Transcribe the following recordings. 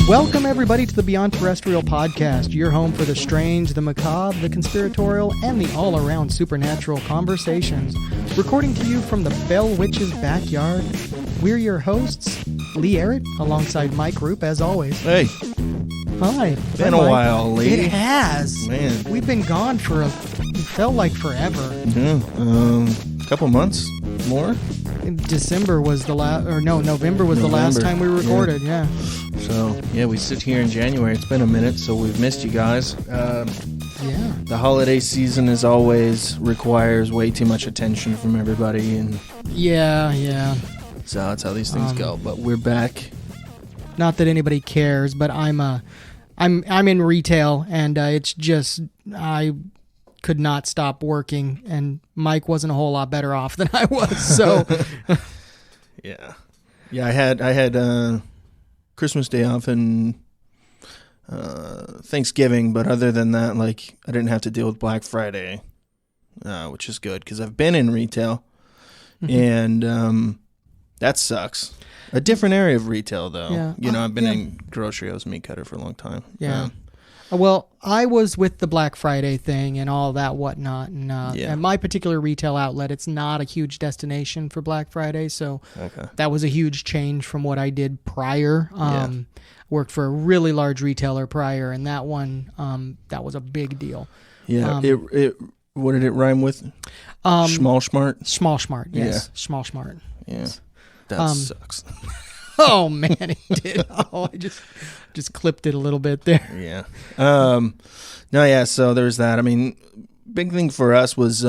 Welcome, everybody, to the Beyond Terrestrial podcast, your home for the strange, the macabre, the conspiratorial, and the all-around supernatural conversations. Recording to you from the Bell Witch's backyard, we're your hosts, Lee Arrett, alongside Mike Roop, as always. Hey. Hi. Been a while, Lee. It has. Man. We've been gone for it felt like forever. Yeah, couple months more. December was the last, or no, November was the last time we recorded, yeah. So, yeah, we sit here in January. It's been a minute, so we've missed you guys. Yeah. The holiday season, as always, requires way too much attention from everybody, and Yeah. so that's how these things go. But we're back. Not that anybody cares, but I'm in retail, and it's just I could not stop working, and Mike wasn't a whole lot better off than I was. So, Yeah, I had Christmas Day off and Thanksgiving, but other than that, like, I didn't have to deal with Black Friday, which is good because I've been in retail, and that sucks. A different area of retail, though. Yeah. I've been in grocery. I was a meat cutter for a long time. Yeah. Well, I was with the Black Friday thing and all that whatnot, and at my particular retail outlet, it's not a huge destination for Black Friday, so that was a huge change from what I did prior. Worked for a really large retailer prior, and that one, that was a big deal. Yeah. What did it rhyme with? Schmall Schmart? Schmall Schmart, yes. Yeah. Schmall Schmart. Yeah. That sucks. Oh man, it did. Oh, I just clipped it a little bit there. Yeah. So there's that. I mean, big thing for us was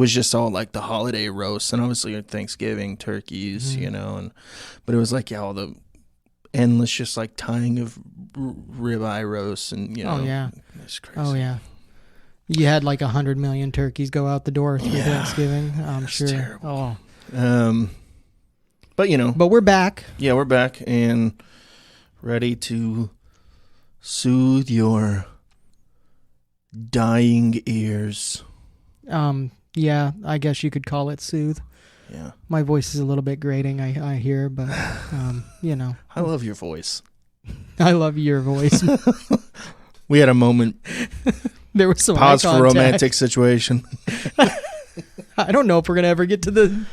just all like the holiday roasts, and obviously Thanksgiving turkeys, but it was like all the endless just like tying of ribeye roasts, and Oh yeah, it's crazy. Oh yeah. You had like 100 million turkeys go out the door through Thanksgiving. I'm sure. Terrible. Oh. But But we're back. Yeah, we're back and ready to soothe your dying ears. Yeah, I guess you could call it soothe. Yeah. My voice is a little bit grating, I hear, but, I love your voice. I love your voice. We had a moment. There was some pause eye for contact. romantic situation. I don't know if we're going to ever get to to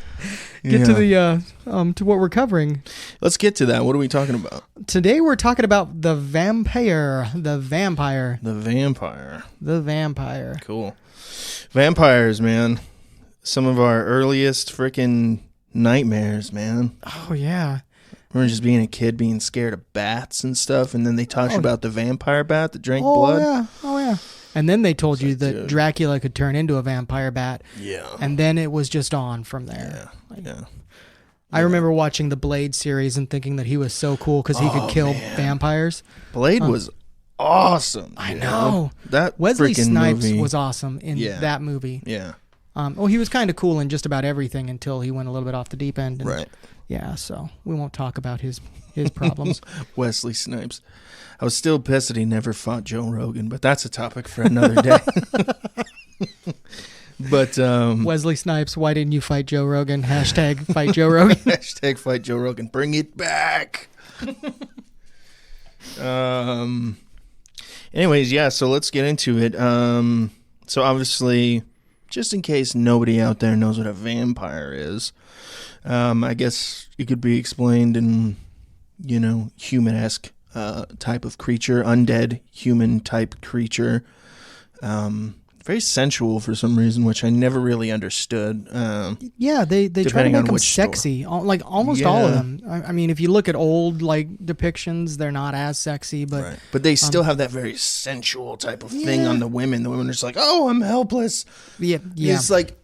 what we're covering. Let's get to that. What are we talking about? Today we're talking about the vampire. Cool. Vampires, man. Some of our earliest freaking nightmares, man. Oh, yeah. I remember just being a kid being scared of bats and stuff, and then they taught you about the vampire bat that drank blood. Oh, yeah. And then they told you that Dracula could turn into a vampire bat. Yeah. And then it was just on from there. Yeah. I remember watching the Blade series and thinking that he was so cool because he could kill vampires. Blade was awesome. I know. That Wesley freaking Snipes movie was awesome in that movie. Yeah. He was kind of cool in just about everything until he went a little bit off the deep end. And, right. Yeah, so we won't talk about his problems. Wesley Snipes. I was still pissed that he never fought Joe Rogan, but that's a topic for another day. But Wesley Snipes, why didn't you fight Joe Rogan? Hashtag fight Joe Rogan. Hashtag fight Joe Rogan. Bring it back. Anyways, yeah, so let's get into it. So obviously, just in case nobody out there knows what a vampire is, I guess it could be explained in, human-esque type of creature, undead human type creature. Very sensual for some reason, which I never really understood. Yeah, they try to make them sexy, like almost all of them. I mean, if you look at old depictions, they're not as sexy, but but they still have that very sensual type of thing on the women. The women are just like, "Oh, I'm helpless." Yeah. It's like,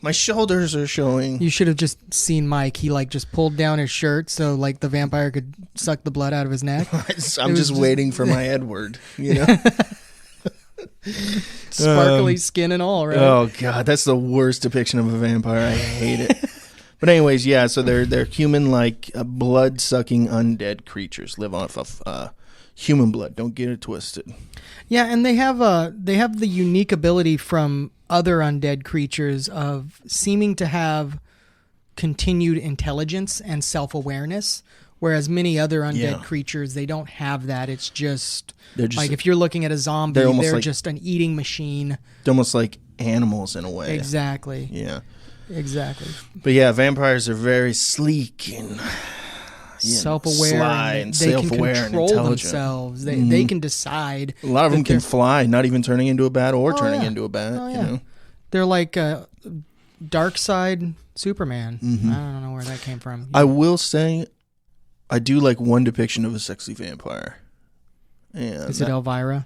my shoulders are showing. You should have just seen Mike. He just pulled down his shirt so the vampire could suck the blood out of his neck. I'm just waiting for my Edward, Sparkly skin and all, right? Oh God, that's the worst depiction of a vampire. I hate it. But anyways, yeah. So they're human-like, blood-sucking undead creatures. Live off of human blood. Don't get it twisted. Yeah, and they have the unique ability from other undead creatures of seeming to have continued intelligence and self-awareness, whereas many other undead creatures, they don't have that. It's just like if you're looking at a zombie, they're just an eating machine. They're almost like animals in a way. Exactly. Yeah. Exactly. But yeah, vampires are very sleek and self-aware, sly and self-aware and intelligent. Themselves. They can decide. A lot of them can fly, not even turning into a bat or turning into a bat. Oh, yeah. You know? They're like dark side Superman. I don't know where that came from. I will say, I do like one depiction of a sexy vampire. And is it Elvira?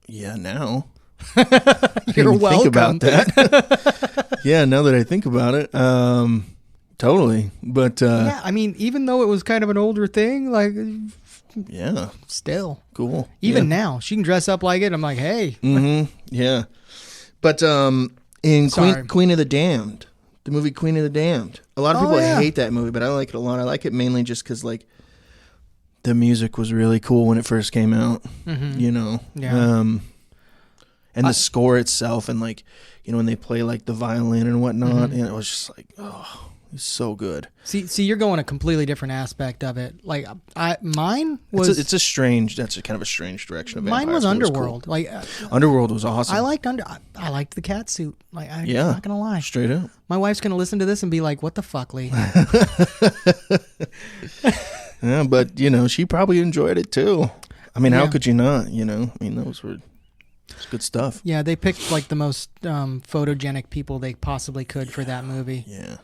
Yeah, now. You're welcome. Think about that. Yeah, now that I think about it, totally. But yeah, I mean, even though it was kind of an older thing, like, yeah, still cool. Even now, she can dress up like it. I'm like, hey, yeah. But in Queen of the Damned, the movie Queen of the Damned, a lot of people hate that movie, but I like it a lot. I like it mainly just because like the music was really cool when it first came out. You know, and the score itself, and like, you know, when they play like the violin and whatnot, and it was just like, oh, it's so good. See, you're going a completely different aspect of it. Like, mine was it's a strange. That's kind of a strange direction of vampires. Mine was Underworld. Like, Underworld was awesome. I liked the cat suit. Like, I'm not gonna lie, straight up. My wife's gonna listen to this and be like, "What the fuck, Lee?" Yeah, but you know, she probably enjoyed it too. I mean, how could you not? You know, I mean, it's good stuff. Yeah, they picked like the most photogenic people they possibly could for that movie. Yeah.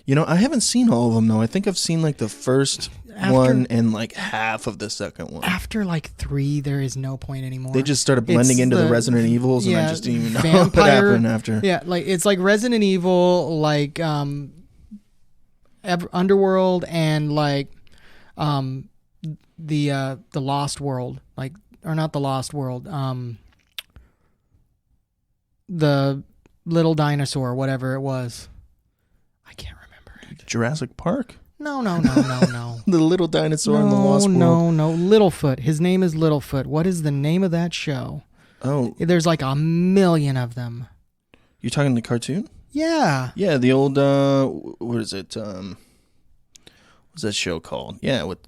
You know, I haven't seen all of them though. I think I've seen like the first one and like half of the second one. After like 3, there is no point anymore. They just started blending into the Resident Evils, and I just didn't even know what happened after. Yeah, like it's like Resident Evil, like Underworld, and like the Lost World, like, or not the Lost World, the little dinosaur, whatever it was. I can't remember it. Jurassic Park? No. The little dinosaur in the Lost World. No. Littlefoot. His name is Littlefoot. What is the name of that show? Oh. There's like a million of them. You're talking the cartoon? Yeah. Yeah, the old, what is it? What's that show called? With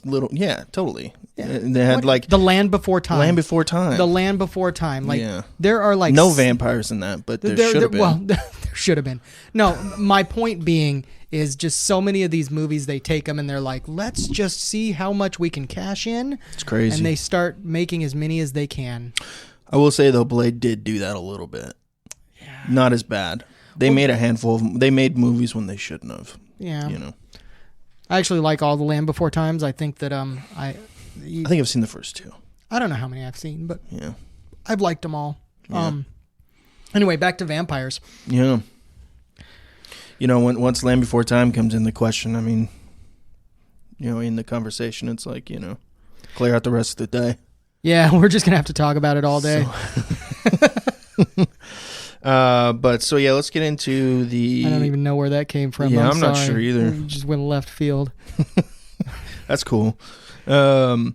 little, totally. Yeah. And they had like The Land Before Time. Land Before Time. The Land Before Time. Like, there are like no vampires in that, but there should have been. Well, there should have been. No, my point being is just so many of these movies, they take them and they're like, let's just see how much we can cash in. It's crazy. And they start making as many as they can. I will say though, Blade did do that a little bit. Yeah. Not as bad. They made a handful of them. They made movies when they shouldn't have. Yeah. You know. I actually like all the Land Before Times. I think that I think I've seen the first 2. I don't know how many I've seen, but yeah, I've liked them all. Yeah. Anyway, back to vampires. Yeah. You know, once Land Before Time comes in the question, I mean, you know, in the conversation, it's like, you know, clear out the rest of the day. Yeah, we're just gonna have to talk about it all day. But so yeah, let's get into the. I don't even know where that came from. Yeah, I'm not sure either. We just went left field. That's cool. So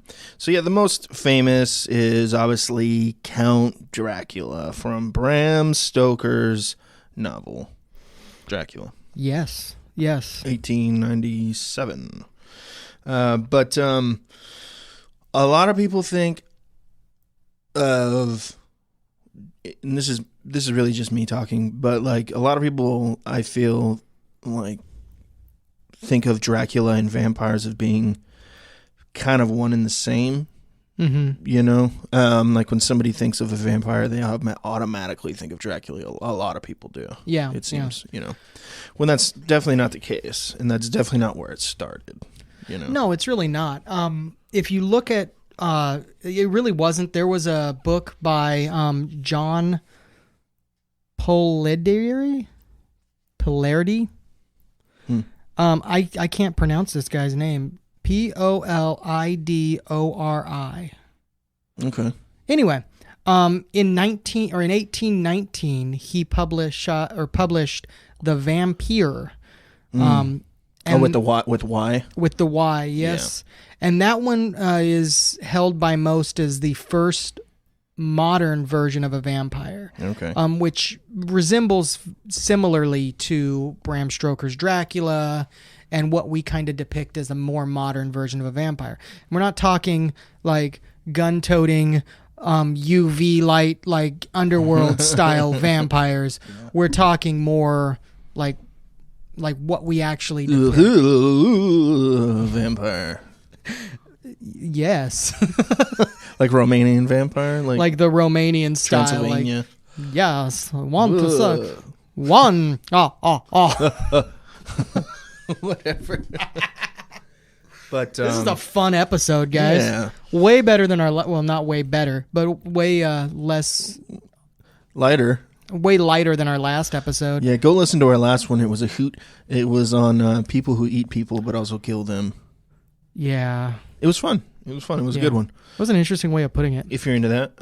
yeah, the most famous is obviously Count Dracula from Bram Stoker's novel Dracula. Yes. 1897. But a lot of people think of, and this is really just me talking, but like a lot of people, I feel like, think of Dracula and vampires as being kind of one and the same. You know, like when somebody thinks of a vampire, they automatically think of Dracula. A lot of people do. Yeah, it seems. You know, when that's definitely not the case, and that's definitely not where it started. You know, no, it's really not. If you look at, it really wasn't. There was a book by John Polidori. I can't pronounce this guy's name. Polidori. Okay. Anyway, In 1819, he published The Vampire. And with the Y? With the Y, yes. Yeah. And that one is held by most as the first modern version of a vampire. Okay. Which resembles similarly to Bram Stoker's Dracula and what we kind of depict as a more modern version of a vampire. We're not talking like gun-toting, UV light, like underworld style vampires. Yeah. We're talking more like what we actually do. Vampire. Yes. Like Romanian vampire? Like the Romanian style. Transylvania. Like, yes. One. Whatever. But this is a fun episode, guys. Yeah. Way better than not way better, but way less lighter. Way lighter than our last episode. Yeah, go listen to our last one. It was a hoot. It was on people who eat people but also kill them. Yeah. It was fun. It was a good one. It was an interesting way of putting it. If you're into that.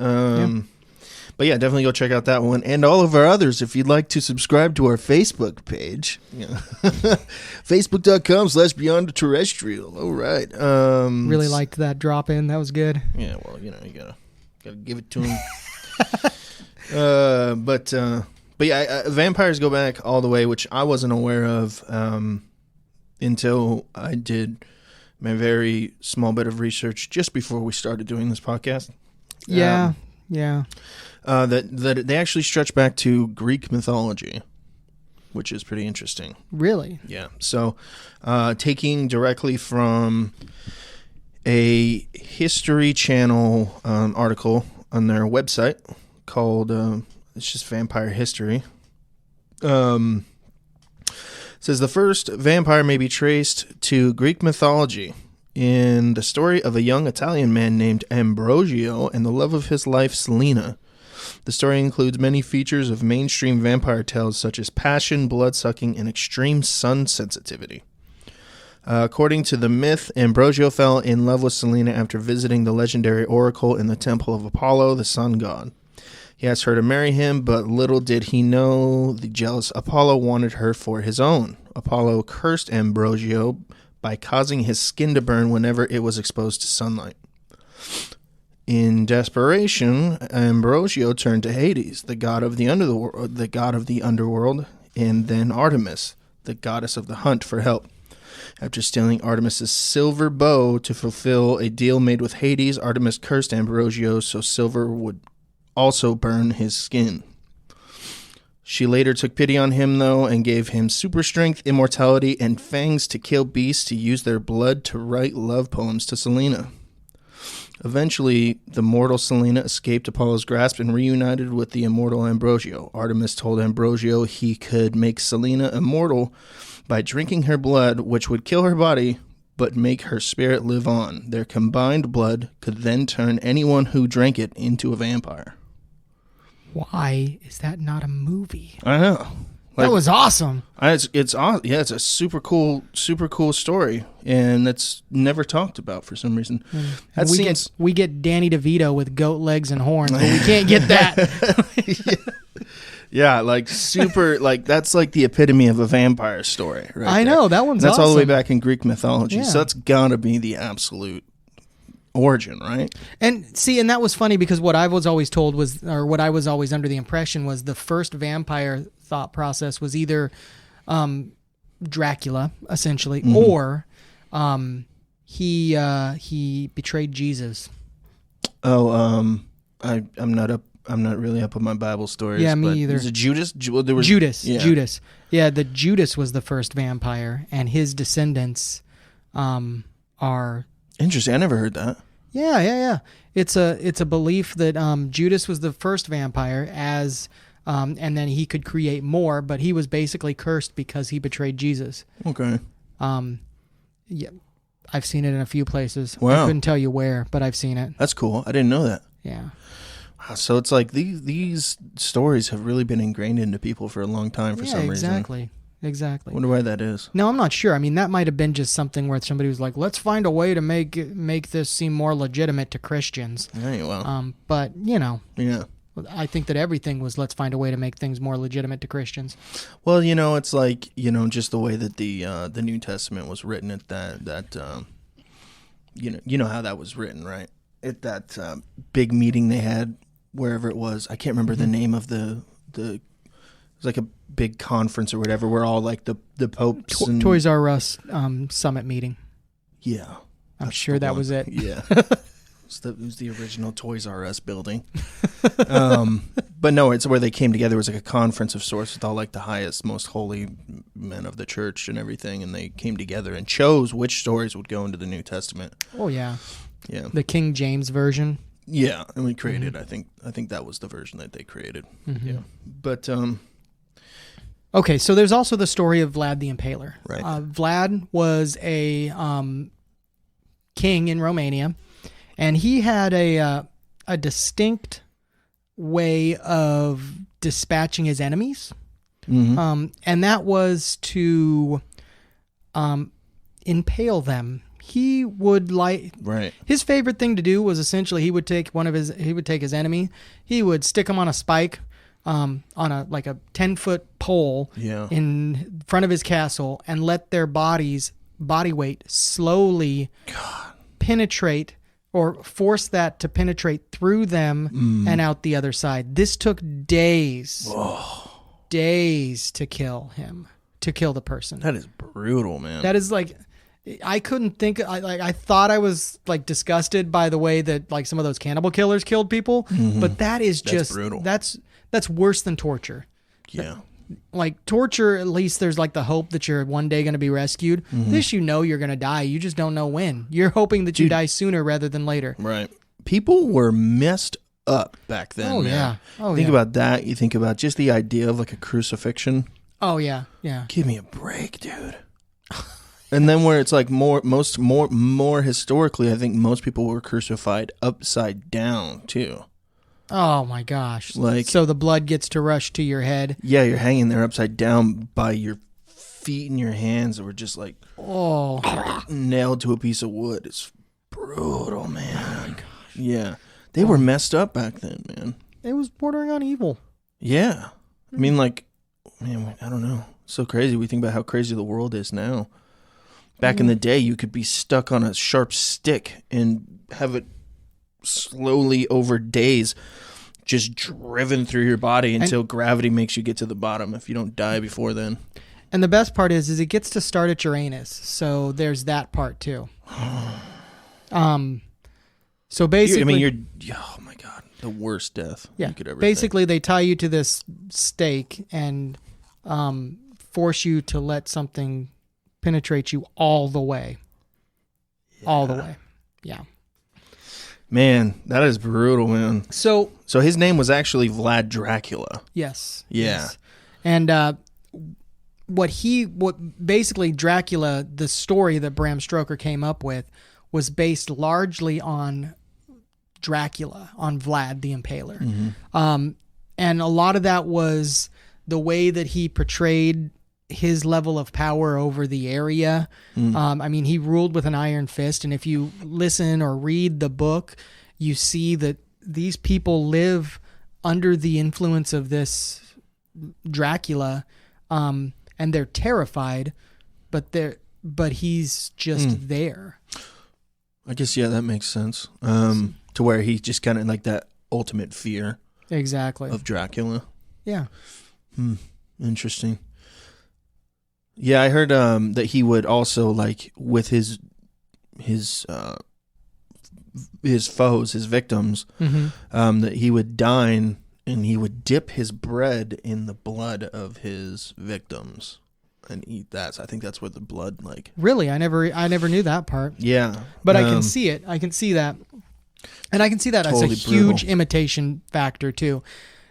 But yeah, definitely go check out that one and all of our others if you'd like to subscribe to our Facebook page. Yeah. Facebook.com/Beyond Terrestrial. All right. Really liked that drop in. That was good. Yeah, well, you gotta give it to him. But yeah, vampires go back all the way, which I wasn't aware of until I did my very small bit of research just before we started doing this podcast. Yeah. That they actually stretch back to Greek mythology, which is pretty interesting. Really? Yeah. So, taking directly from a History Channel article on their website called it's just Vampire History. Says the first vampire may be traced to Greek mythology in the story of a young Italian man named Ambrogio and the love of his life, Selina. The story includes many features of mainstream vampire tales such as passion, blood-sucking, and extreme sun sensitivity. According to the myth, Ambrogio fell in love with Selina after visiting the legendary oracle in the temple of Apollo, the sun god. He asked her to marry him, but little did he know the jealous Apollo wanted her for his own. Apollo cursed Ambrogio by causing his skin to burn whenever it was exposed to sunlight. In desperation, Ambrogio turned to Hades, the god of the underworld, and then Artemis, the goddess of the hunt, for help. After stealing Artemis's silver bow to fulfill a deal made with Hades, Artemis cursed Ambrogio so silver would also burn his skin. She later took pity on him, though, and gave him super strength, immortality, and fangs to kill beasts to use their blood to write love poems to Selina. Eventually, the mortal Selina escaped Apollo's grasp and reunited with the immortal Ambrogio. Artemis told Ambrogio he could make Selina immortal by drinking her blood, which would kill her body, but make her spirit live on. Their combined blood could then turn anyone who drank it into a vampire. Why is that not a movie? I know. That was awesome. It's awesome. Yeah, it's a super cool story, and that's never talked about for some reason. We get Danny DeVito with goat legs and horns, but we can't get that. Yeah, like super, like that's like the epitome of a vampire story, right? I know that one's. That's awesome. all the way back in Greek mythology, yeah. So that's gotta be the absolute origin, right? And that was funny because what I was always told was, or what I was always under the impression was, the first vampire thought process was either Dracula, essentially, mm-hmm. or he betrayed Jesus. Oh, I'm not really up on my Bible stories. Yeah, me either. Was it Judas? Judas. Yeah. Judas. Yeah, the Judas was the first vampire, and his descendants are. Interesting. I never heard that. Yeah. It's a belief that Judas was the first vampire, and then he could create more, but he was basically cursed because he betrayed Jesus. Okay. Yeah, I've seen it in a few places. Wow. I couldn't tell you where, but I've seen it. That's cool. I didn't know that. Yeah. So it's like these stories have really been ingrained into people for a long time for some reason. Exactly. Exactly. Wonder why that is. No, I'm not sure. I mean, that might have been just something where somebody was like, let's find a way to make this seem more legitimate to Christians. Yeah, well. But, you know. Yeah. I think that everything was let's find a way to make things more legitimate to Christians. Well, you know, it's like, you know, just the way that the New Testament was written at that you know how that was written, right? At that big meeting they had wherever it was. I can't remember the name of the it was like a big conference or whatever where all like the popes and Toys R Us summit meeting. Yeah. I'm sure that was it. Yeah. It was the original Toys R Us building. But no, it's where they came together. It was like a conference of sorts with all like the highest, most holy men of the church and everything. And they came together and chose which stories would go into the New Testament. Oh, yeah. Yeah. The King James Version. Yeah. And we created, I think that was the version that they created. Mm-hmm. Yeah. But, okay. So there's also the story of Vlad the Impaler. Right. Vlad was a king in Romania. And he had a distinct way of dispatching his enemies, and that was to impale them. He would his favorite thing to do was essentially he would take his enemy, he would stick him on a spike, on a 10-foot pole in front of his castle, and let their body weight slowly penetrate. Or force that to penetrate through them and out the other side. This took days. Whoa. Days to kill him, to kill the person. That is brutal, man. That is like, I couldn't think. I thought I was like disgusted by the way that like some of those cannibal killers killed people, but that's brutal. That's worse than torture. Yeah. Like torture, at least there's like the hope that you're one day going to be rescued. This, you know, you're going to die. You just don't know when. You're hoping that you die sooner rather than later. Right. People were messed up back then. Oh, man. yeah. Oh, think about that. You think about just the idea of like a crucifixion. Oh, yeah. Yeah. Give me a break, dude. And then where it's like more historically, I think most people were crucified upside down too. Oh my gosh. Like, so the blood gets to rush to your head. Yeah, you're hanging there upside down by your feet and your hands that were just like nailed to a piece of wood. It's brutal, man. Oh my gosh. Yeah. They were messed up back then, man. It was bordering on evil. Yeah. I mean, like, man, I don't know. It's so crazy. We think about how crazy the world is now. Back in the day, you could be stuck on a sharp stick and have it slowly over days just driven through your body until gravity makes you get to the bottom if you don't die before then. And the best part is it gets to start at your anus. So there's that part too. So basically, oh my God, the worst death you could ever basically think. They tie you to this stake and force you to let something penetrate you all the way. Yeah. All the way. Yeah. Man, that is brutal, man. So his name was actually Vlad Dracula. Yes. Yeah. Yes. And what basically Dracula, the story that Bram Stoker came up with, was based largely on Dracula, on Vlad the Impaler. And a lot of that was the way that he portrayed his level of power over the area. I mean, he ruled with an iron fist. And if you listen or read the book, you see that these people live under the influence of this Dracula, and they're terrified, but he's just there. I guess, yeah, that makes sense. To where he's just kind of like that ultimate fear. Exactly. Of Dracula. Yeah. Interesting. Yeah, I heard that he would also, like, with his foes, his victims, that he would dine and he would dip his bread in the blood of his victims and eat that. So I think that's where the blood, like... Really? I never knew that part. Yeah. But I can see it. I can see that. And I can see that totally as a huge imitation factor, too.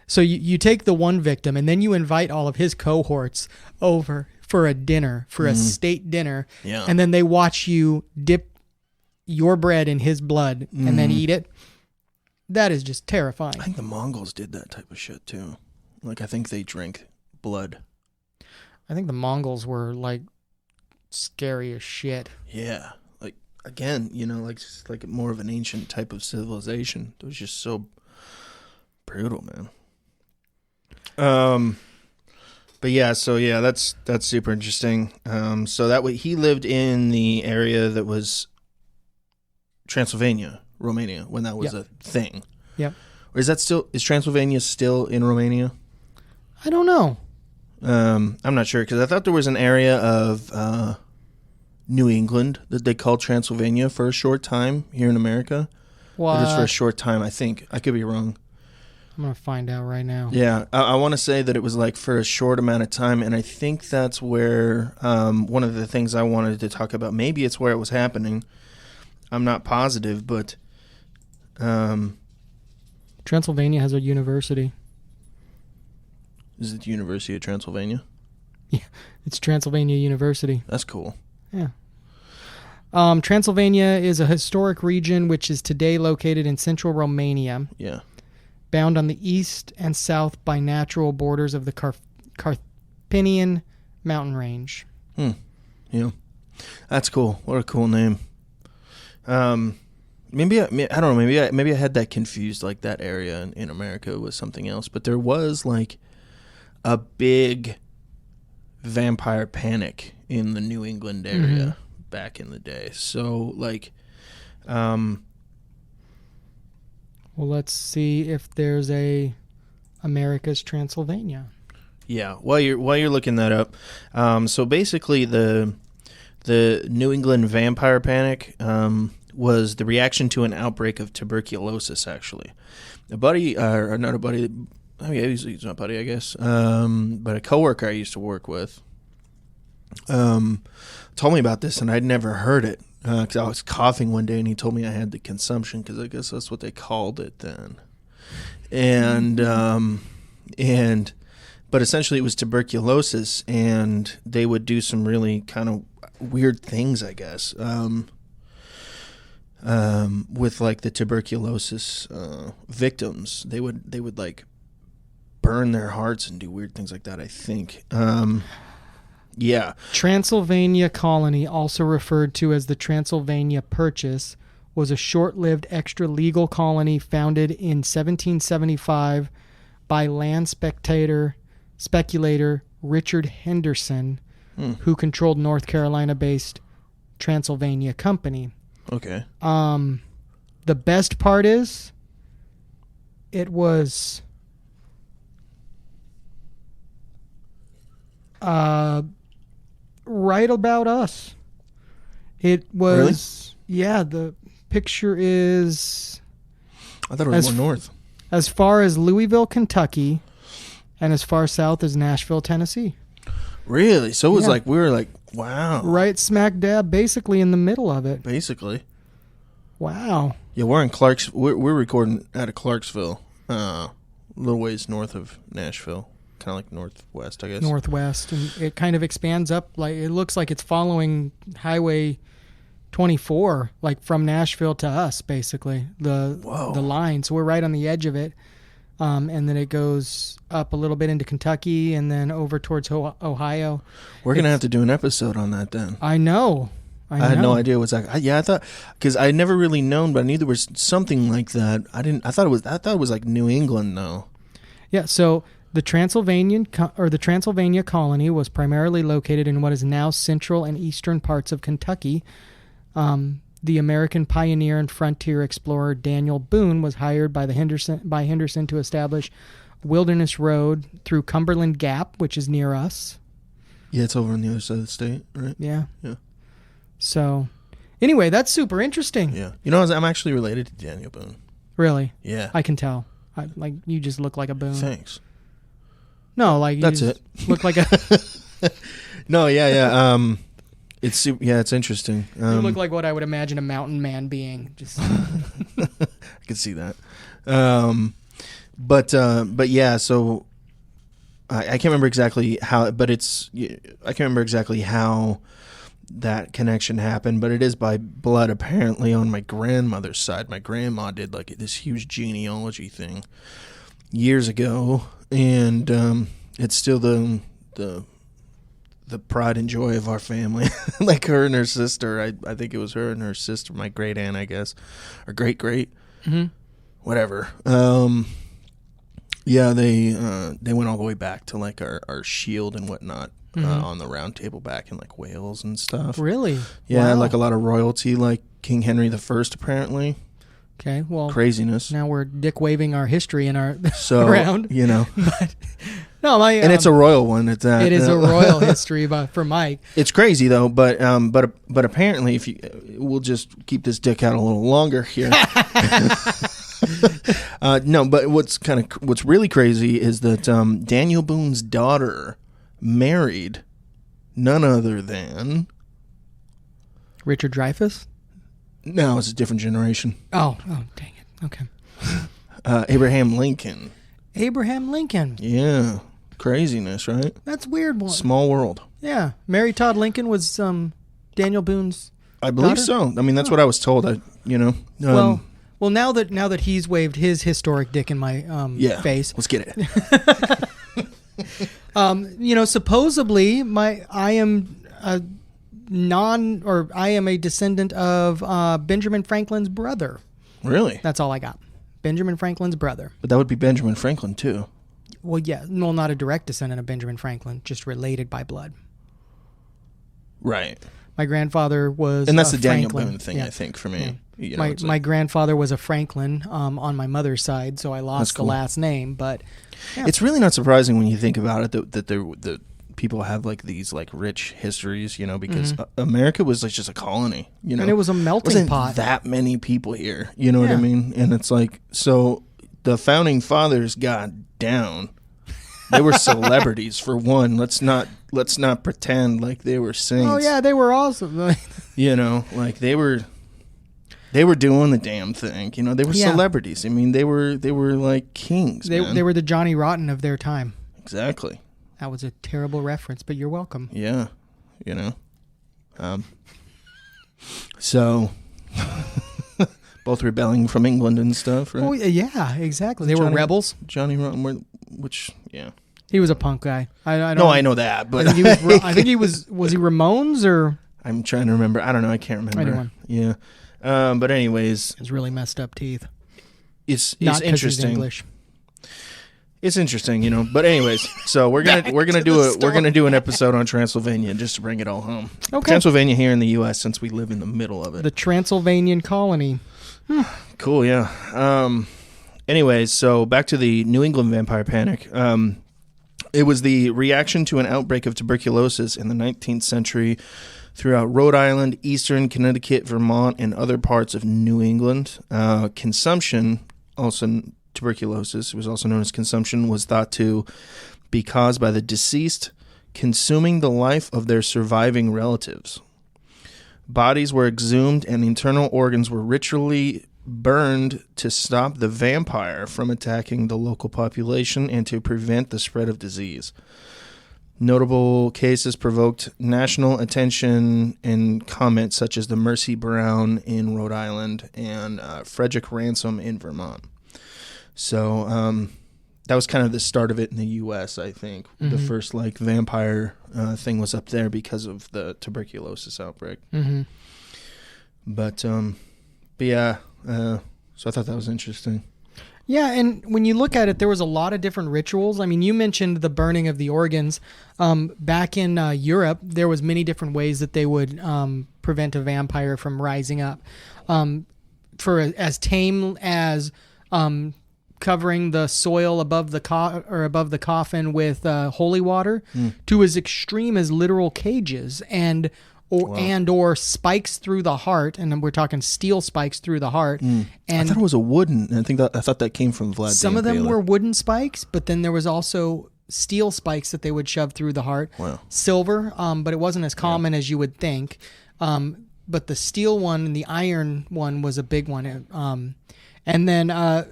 So you take the one victim and then you invite all of his cohorts over for a dinner, for a state dinner, and then they watch you dip your bread in his blood and then eat it. That is just terrifying. I think the Mongols did that type of shit too. Like, I think they drank blood. I think the Mongols were like scary as shit. Yeah. Like, again, like just like more of an ancient type of civilization. It was just so brutal, man. But yeah, so yeah, that's super interesting. So that way he lived in the area that was Transylvania, Romania, when that was a thing. Yep. Or is Transylvania still in Romania? I don't know. I'm not sure, because I thought there was an area of New England that they called Transylvania for a short time here in America. What? Just for a short time, I think. I could be wrong. I'm going to find out right now. Yeah, I want to say that it was like for a short amount of time, and I think that's where one of the things I wanted to talk about, maybe it's where it was happening. I'm not positive, but... Transylvania has a university. Is it the University of Transylvania? Yeah, it's Transylvania University. That's cool. Yeah. Transylvania is a historic region which is today located in central Romania. Yeah. Bound on the east and south by natural borders of the Carpathian mountain range. Yeah. That's cool. What a cool name. Maybe I don't know. Maybe I had that confused, like that area in America was something else. But there was like a big vampire panic in the New England area back in the day. So like, well, let's see if there's a America's Transylvania. Yeah, while you're looking that up, so basically the New England vampire panic was the reaction to an outbreak of tuberculosis. Actually, a buddy, or not a buddy, oh yeah, he's not a buddy, I guess, but a coworker I used to work with, told me about this, and I'd never heard it. Because I was coughing one day, and he told me I had the consumption, because I guess that's what they called it then. But essentially it was tuberculosis, and they would do some really kind of weird things, I guess, with like the tuberculosis victims. They would like burn their hearts and do weird things like that, I think. Yeah. Transylvania Colony, also referred to as the Transylvania Purchase, was a short-lived extra-legal colony founded in 1775 by land speculator Richard Henderson, who controlled North Carolina-based Transylvania Company. Okay. The best part is it was right about us. It was, really? Yeah, the picture is... I thought it was more north. As far as Louisville, Kentucky, and as far south as Nashville, Tennessee. Really? So it was like, we were like, wow. Right smack dab, basically in the middle of it. Basically. Wow. Yeah, we're in we're recording out of Clarksville, a little ways north of Nashville. Kind of like northwest, I guess. Northwest, and it kind of expands up. Like it looks like it's following Highway 24, like from Nashville to us, basically the line. So we're right on the edge of it, and then it goes up a little bit into Kentucky, and then over towards Ohio. We're gonna have to do an episode on that then. I know. I had no idea what's that. I thought, because I had never really known, but I knew there was something like that. I thought it was like New England though. Yeah. So. The Transylvania colony was primarily located in what is now central and eastern parts of Kentucky. The American pioneer and frontier explorer Daniel Boone was hired by Henderson to establish Wilderness Road through Cumberland Gap, which is near us. Yeah, it's over on the other side of the state, right? Yeah. So, anyway, that's super interesting. Yeah. You know, I'm actually related to Daniel Boone. Really? Yeah. I can tell. You just look like a Boone. Thanks. No, like that's it. Look like a. No, yeah. It's interesting. You look like what I would imagine a mountain man being. Just. I can see that. But yeah. So I can't remember exactly how, but I can't remember exactly how that connection happened. But it is by blood, apparently, on my grandmother's side. My grandma did like this huge genealogy thing years ago. And it's still the the pride and joy of our family. Like her and her sister. I think it was her and her sister, my great aunt, I guess, or great whatever. Yeah, they went all the way back to like our shield and whatnot. On the round table back in like Wales and stuff. Really? Yeah, wow. Like a lot of royalty, like King Henry I apparently. Okay, well, craziness. Now we're dick waving our history in our around, you know. But no, and it's a royal one. It's it is a royal history, for Mike. It's crazy though, but apparently, if we'll just keep this dick out a little longer here. No, but what's really crazy is that Daniel Boone's daughter married none other than Richard Dreyfuss. No, it's a different generation. Oh, dang it. Okay. Abraham Lincoln. Abraham Lincoln. Yeah. Craziness, right? That's weird one. Small world. Yeah. Mary Todd Lincoln was Daniel Boone's I believe daughter? So. I mean, that's what I was told. Well, now that he's waved his historic dick in my face. Let's get it. Supposedly I am a descendant of Benjamin Franklin's brother. Really? That's all I got. Benjamin Franklin's brother. But that would be Benjamin Franklin too. Well, yeah. No, not a direct descendant of Benjamin Franklin, just related by blood. Right. My grandfather was and that's the Franklin. Daniel Boone thing, I think, for me. Yeah. My grandfather was a Franklin on my mother's side, so I lost the last name. But yeah. It's really not surprising when you think about it that people have like these like rich histories, because America was like just a colony, and it was a melting pot. That many people here, you know what I mean? And it's like, so the founding fathers got down. They were celebrities for one. Let's not pretend like they were saints. Oh yeah, they were awesome. Like they were doing the damn thing. They were celebrities. I mean, they were like kings. They were the Johnny Rotten of their time. Exactly. That was a terrible reference, but you're welcome. Yeah, so both rebelling from England and stuff, right? Oh yeah, exactly. They were rebels. Johnny Rotten, he was a punk guy. I know that, but I think he was. Was he Ramones or? I'm trying to remember. I don't know. I can't remember. Anyone. Yeah. But anyways, his really messed up teeth. It's interesting. English. It's interesting, But anyways, so we're gonna do an episode on Transylvania just to bring it all home. Okay. Transylvania here in the U.S. since we live in the middle of it. The Transylvanian colony. Cool. Yeah. Anyways, so back to the New England vampire panic. It was the reaction to an outbreak of tuberculosis in the 19th century throughout Rhode Island, eastern Connecticut, Vermont, and other parts of New England. Consumption, also tuberculosis, was also known as consumption, was thought to be caused by the deceased consuming the life of their surviving relatives. Bodies were exhumed and internal organs were ritually burned to stop the vampire from attacking the local population and to prevent the spread of disease. Notable cases provoked national attention and comment, such as the Mercy Brown in Rhode Island and Frederick Ransom in Vermont. So that was kind of the start of it in the U.S., I think. Mm-hmm. The first vampire thing was up there because of the tuberculosis outbreak. Mm-hmm. But yeah, so I thought that was interesting. Yeah, and when you look at it, there was a lot of different rituals. I mean, you mentioned the burning of the organs. Back in Europe, there was many different ways that they would prevent a vampire from rising up. For as tame as covering the soil above the coffin with holy water, to as extreme as literal cages or spikes through the heart, and we're talking steel spikes through the heart. And I thought it was a wooden. I thought that came from Vlad. Some of them were wooden spikes, but then there was also steel spikes that they would shove through the heart. Wow. Silver, but it wasn't as common as you would think. But the steel one and the iron one was a big one. And then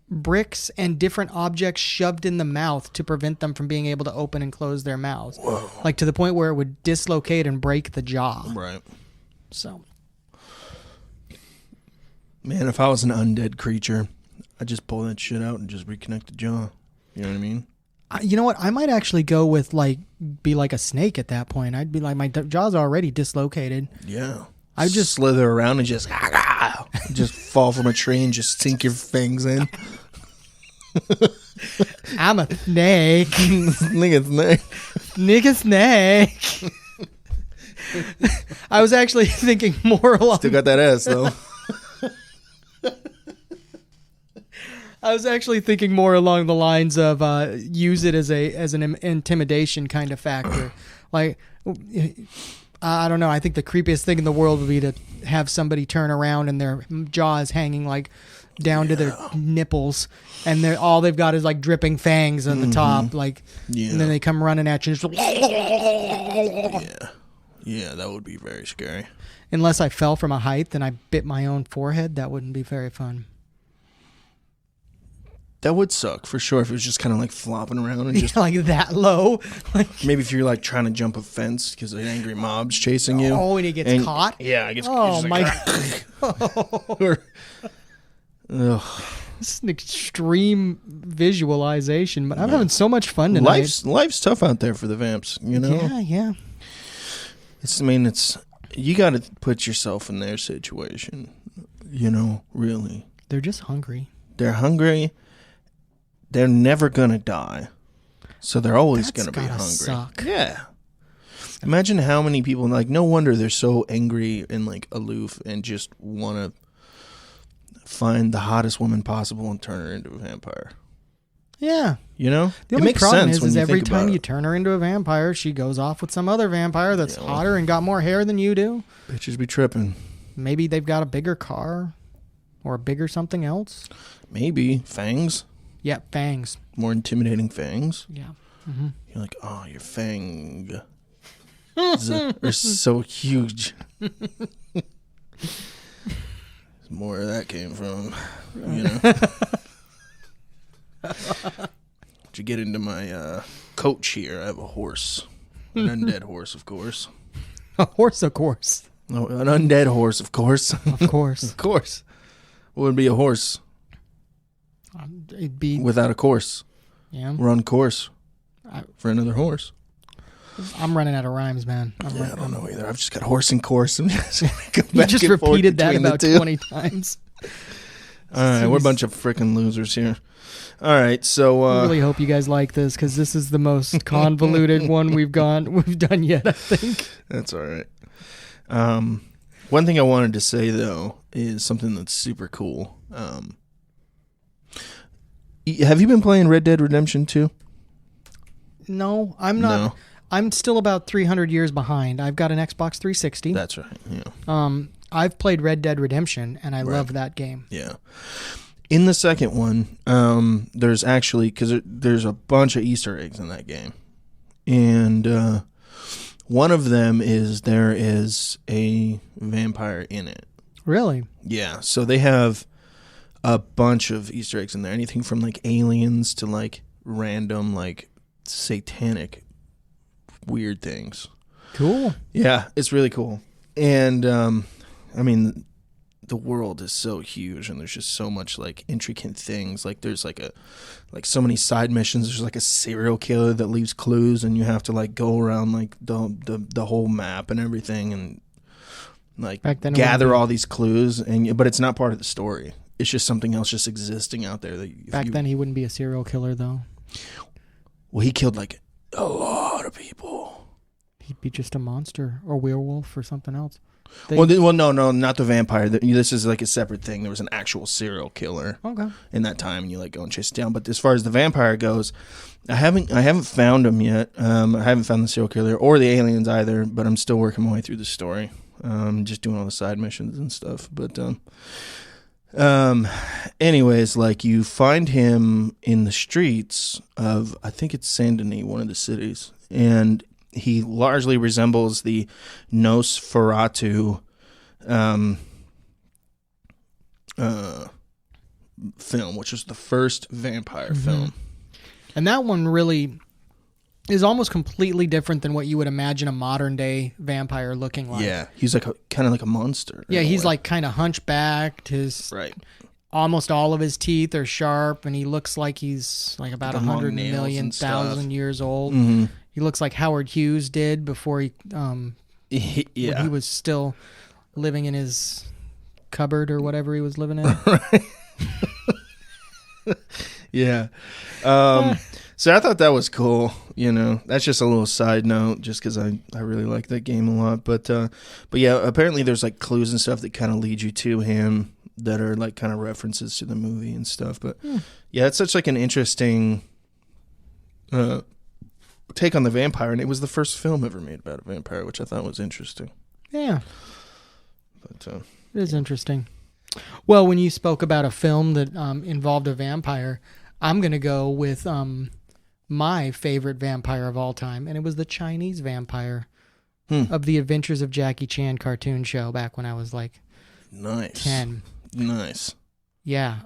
bricks and different objects shoved in the mouth to prevent them from being able to open and close their mouths. Whoa. Like to the point where it would dislocate and break the jaw. Right. So. Man, if I was an undead creature, I'd just pull that shit out and just reconnect the jaw. You know what I mean? You know what? I might actually go with be like a snake at that point. I'd be like, my jaw's already dislocated. Yeah. I'd just slither around and just fall from a tree and just sink your fangs in. I'm a snake. Nigga snake. Nigga snake. I was actually thinking more along. Still got that ass though. I was actually thinking more along the lines of use it as an intimidation kind of factor. Like, I don't know. I think the creepiest thing in the world would be to have somebody turn around and their jaw is hanging like down to their nipples, and all they've got is like dripping fangs on the top, like, and then they come running at you. Yeah, that would be very scary. Unless I fell from a height and I bit my own forehead, that wouldn't be very fun. That would suck for sure if it was just kind of like flopping around and just like that low. Like, maybe if you're like trying to jump a fence because an angry mob's chasing you. Oh, and he gets caught. Yeah, I guess. Oh my god. This is an extreme visualization, but I'm having so much fun tonight. Life's tough out there for the vamps, you know. Yeah. It's you got to put yourself in their situation, you know. Really, they're just hungry. They're hungry. They're never gonna die, so they're always gonna be hungry. Suck. Yeah. Imagine how many people, like, no wonder they're so angry and like aloof and just want to find the hottest woman possible and turn her into a vampire. Yeah. You know? The only problem is every time you turn her into a vampire, she goes off with some other vampire that's hotter and got more hair than you do. Bitches be tripping. Maybe they've got a bigger car or a bigger something else. Maybe. Fangs. Yeah, fangs. More intimidating fangs. Yeah. Mm-hmm. You're like, oh, your fang are so huge. More where that came from, you know. To get into my coach here, I have a horse, an undead horse, of course. A horse, of course. No, an undead horse, of course. Of course, of course. What would be a horse? It'd be without a course. Yeah. Run course for another horse. I'm running out of rhymes, man. I don't know either. I've just got horse and course. And you just repeated that about 20 times. All right, we're a bunch of freaking losers here. All right, so I really hope you guys like this because this is the most convoluted one we've done yet, I think. That's all right. One thing I wanted to say though is something that's super cool. Have you been playing Red Dead Redemption 2? No, I'm not. No. I'm still about 300 years behind. I've got an Xbox 360. That's right. Yeah. I've played Red Dead Redemption, and I love that game. Yeah. In the second one, there's actually, because there's a bunch of Easter eggs in that game. And one of them is there is a vampire in it. Really? Yeah. So they have a bunch of Easter eggs in there. Anything from like aliens to like random like satanic weird things. Cool. Yeah, it's really cool. And I mean, the world is so huge and there's just so much like intricate things. Like there's like so many side missions. There's like a serial killer that leaves clues and you have to like go around like the whole map and everything and like gather all these clues but it's not part of the story. It's just something else just existing out there. That then he wouldn't be a serial killer though. Well, he killed like a lot of people. He'd be just a monster or werewolf or something else. No, not the vampire. This is like a separate thing. There was an actual serial killer in that time, and you like go and chase it down. But as far as the vampire goes, I haven't found him yet. I haven't found the serial killer or the aliens either. But I'm still working my way through the story. Just doing all the side missions and stuff. But anyways, like you find him in the streets of, I think it's Saint Denis, one of the cities, and he largely resembles the Nosferatu film, which was the first vampire film. And that one really is almost completely different than what you would imagine a modern day vampire looking like. Yeah, he's like kind of like a monster. Yeah, he's like kind of hunchbacked. Almost all of his teeth are sharp, and he looks like he's like about 100,000,000 years old. Mm-hmm. He looks like Howard Hughes did before he when he was still living in his cupboard or whatever he was living in. Yeah. So I thought that was cool. That's just a little side note, just because I really like that game a lot. But yeah, apparently there's like clues and stuff that kind of lead you to him that are like kind of references to the movie and stuff. But yeah, it's such like an interesting take on the vampire, and it was the first film ever made about a vampire, which I thought was interesting. Yeah. But it is interesting. Well, when you spoke about a film that involved a vampire, I'm going to go with my favorite vampire of all time, and it was the Chinese vampire of the Adventures of Jackie Chan cartoon show back when I was like 10. Nice. Yeah.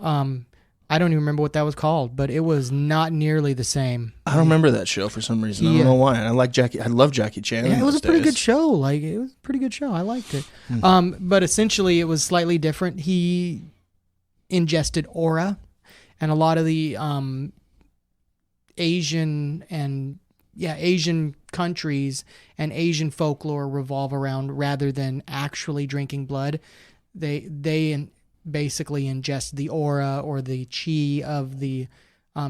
I don't even remember what that was called, but it was not nearly the same. I don't remember that show for some reason. I don't know why. I love Jackie Chan. Yeah, it was a pretty good show. Like, it was a pretty good show. I liked it. But essentially it was slightly different. He ingested aura, and a lot of the Asian countries and Asian folklore revolve around, rather than actually drinking blood, they basically ingest the aura or the chi of the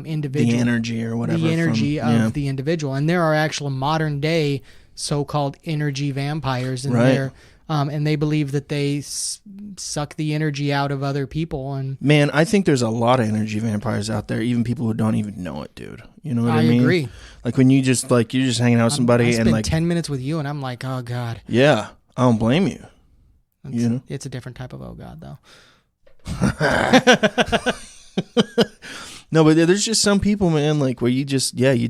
individual, the energy or whatever, the energy of the individual. And there are actual modern day so-called energy vampires in there. And they believe that they suck the energy out of other people. And man, I think there's a lot of energy vampires out there, even people who don't even know it, dude. You know what I mean? I agree. Like when you're just hanging out with somebody I and like 10 minutes with you, and I'm like, oh God. Yeah, I don't blame you. It's a different type of oh God, though. No, but there's just some people, man, like where you just you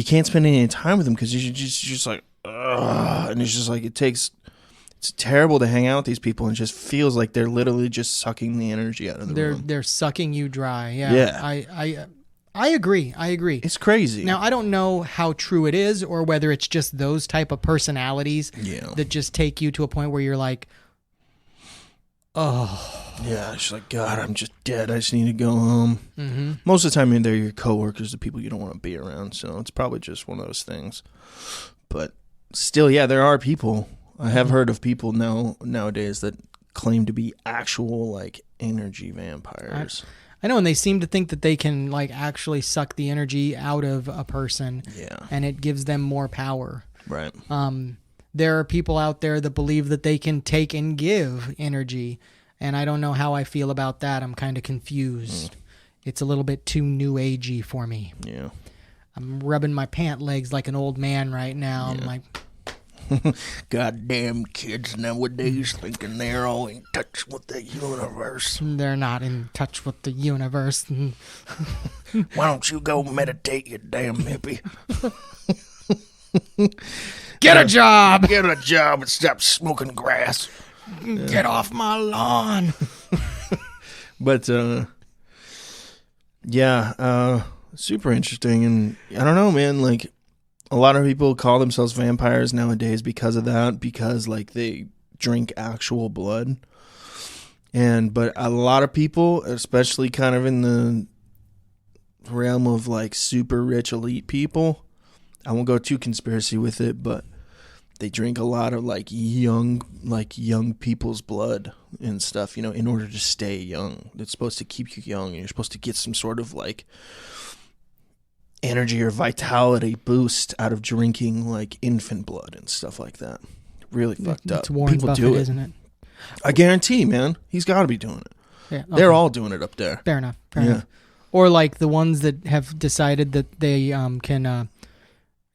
can't spend any time with them because you're just like and it's just like it's terrible to hang out with these people, and it just feels like they're literally just sucking the energy out of the room. They're sucking you dry. I agree. It's crazy. Now, I don't know how true it is, or whether it's just those type of personalities that just take you to a point where you're like, oh. Yeah, it's like, God, I'm just dead. I just need to go home. Mm-hmm. Most of the time, they're your coworkers, the people you don't want to be around. So it's probably just one of those things. But still, yeah, there are people. I have heard of people nowadays that claim to be actual like energy vampires. I know, and they seem to think that they can like actually suck the energy out of a person. Yeah, and it gives them more power. Right. There are people out there that believe that they can take and give energy. And I don't know how I feel about that. I'm kind of confused. It's a little bit too new agey for me. Yeah. I'm rubbing my pant legs like an old man right now. I'm like, goddamn kids nowadays thinking they're all in touch with the universe. They're not in touch with the universe. Why don't you go meditate, you damn hippie? Get a job! Get a job and stop smoking grass. Get off my lawn. But super interesting. And I don't know, man, like a lot of people call themselves vampires nowadays because of that, because like they drink actual blood. But a lot of people, especially kind of in the realm of like super rich elite people, I won't go too conspiracy with it, but they drink a lot of like young people's blood and stuff, in order to stay young. It's supposed to keep you young, and you're supposed to get some sort of like energy or vitality boost out of drinking like infant blood and stuff like that. Really fucked up. It's Warren People Buffett, do it, isn't it? I guarantee, man. He's got to be doing it. Yeah, okay. They're all doing it up there. Fair enough. Fair enough. Or like the ones that have decided that they can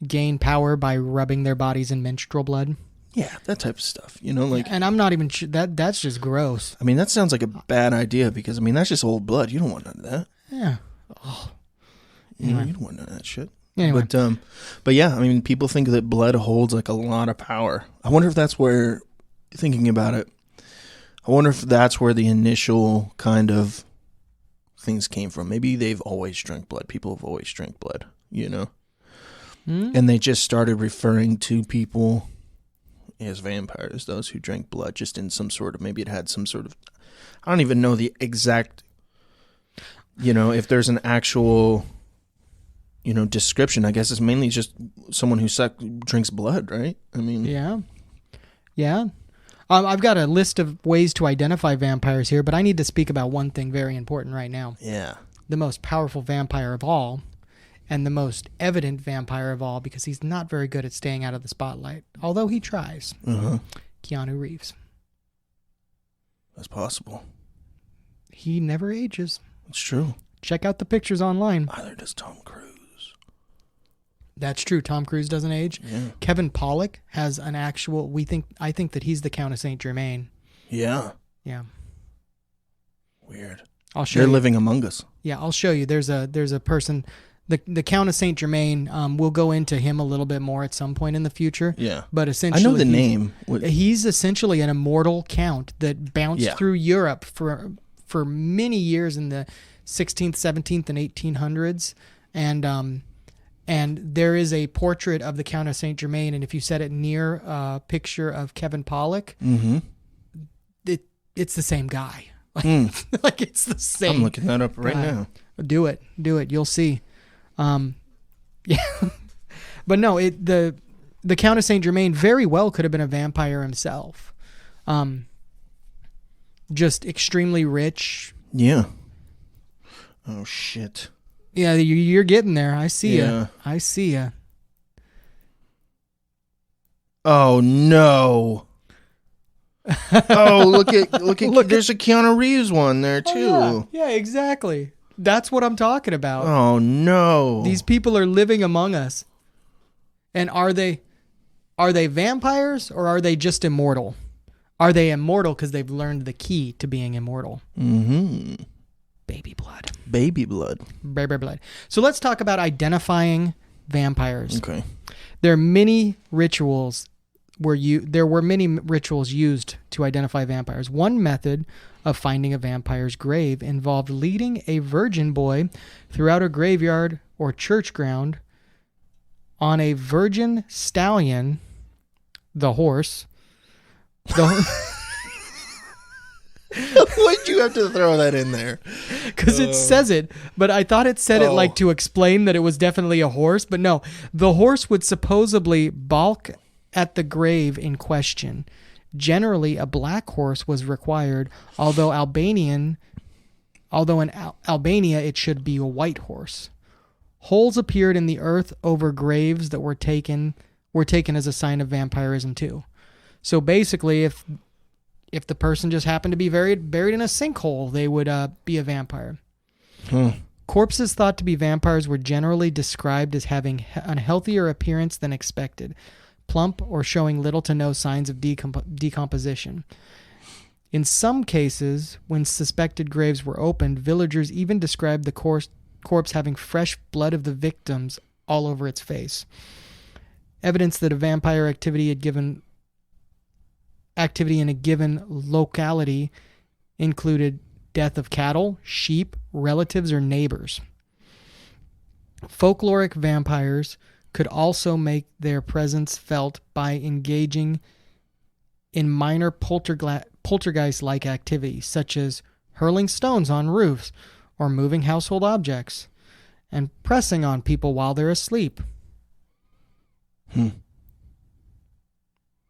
gain power by rubbing their bodies in menstrual blood. Yeah, that type of stuff, like. And I'm not even sure that's just gross. I mean, that sounds like a bad idea because that's just old blood. You don't want none of that. Yeah. Oh. Anyway. You don't want none of that shit. Anyway. But yeah, people think that blood holds like a lot of power. I wonder if that's where, thinking about it, I wonder if that's where the initial kind of things came from. Maybe they've always drank blood. People have always drank blood, And they just started referring to people as vampires, those who drank blood, just in some sort of, maybe it had some sort of, I don't even know the exact, if there's an actual, description. I guess it's mainly just someone who drinks blood, right? I mean, yeah. I've got a list of ways to identify vampires here, but I need to speak about one thing very important right now. Yeah. The most powerful vampire of all, and the most evident vampire of all, because he's not very good at staying out of the spotlight, although he tries. Keanu Reeves. That's possible. He never ages. It's true. Check out the pictures online. Either does Tom Cruise. That's true. Tom Cruise doesn't age. Yeah. Kevin Pollak has an actual. I think that he's the Count of Saint Germain. Yeah. Yeah. Weird. I'll show They're you. living among us. Yeah, I'll show you. There's a person. The Count of Saint Germain. We'll go into him a little bit more at some point in the future. Yeah. But essentially, I know the name. He's essentially an immortal count that bounced through Europe for many years in the 16th, 17th, and 1800s, and there is a portrait of the Count of Saint Germain, and if you set it near a picture of Kevin Pollak, it's the same guy. Like it's the same. I'm looking that up right now. Do it. You'll see. Yeah, but no, the Count of Saint Germain very well could have been a vampire himself. Just extremely rich. Yeah. Oh shit. Yeah, you're getting there. I see ya. Oh no. Oh, look at there's a Keanu Reeves one there too. Oh, yeah, exactly. That's what I'm talking about. Oh no. These people are living among us. And are they vampires or are they just immortal? Are they immortal because they've learned the key to being immortal? Mm-hmm. Baby blood. Baby blood. Baby blood. So let's talk about identifying vampires. Okay. There were many rituals used to identify vampires. One method of finding a vampire's grave involved leading a virgin boy throughout a graveyard or church ground on a virgin stallion, the horse. Why'd you have to throw that in there? Because it says it, but I thought it said it like to explain that it was definitely a horse. But no, the horse would supposedly balk at the grave in question. Generally, a black horse was required, although in Albania it should be a white horse. Holes appeared in the earth over graves that were taken as a sign of vampirism too. So basically, if the person just happened to be buried in a sinkhole, they would be a vampire. Corpses thought to be vampires were generally described as having a healthier appearance than expected, plump or showing little to no signs of decomposition. In some cases, when suspected graves were opened, villagers even described the corpse having fresh blood of the victims all over its face. Evidence that a vampire activity in a given locality included death of cattle, sheep, relatives, or neighbors. Folkloric vampires could also make their presence felt by engaging in minor poltergeist-like activities, such as hurling stones on roofs or moving household objects and pressing on people while they're asleep.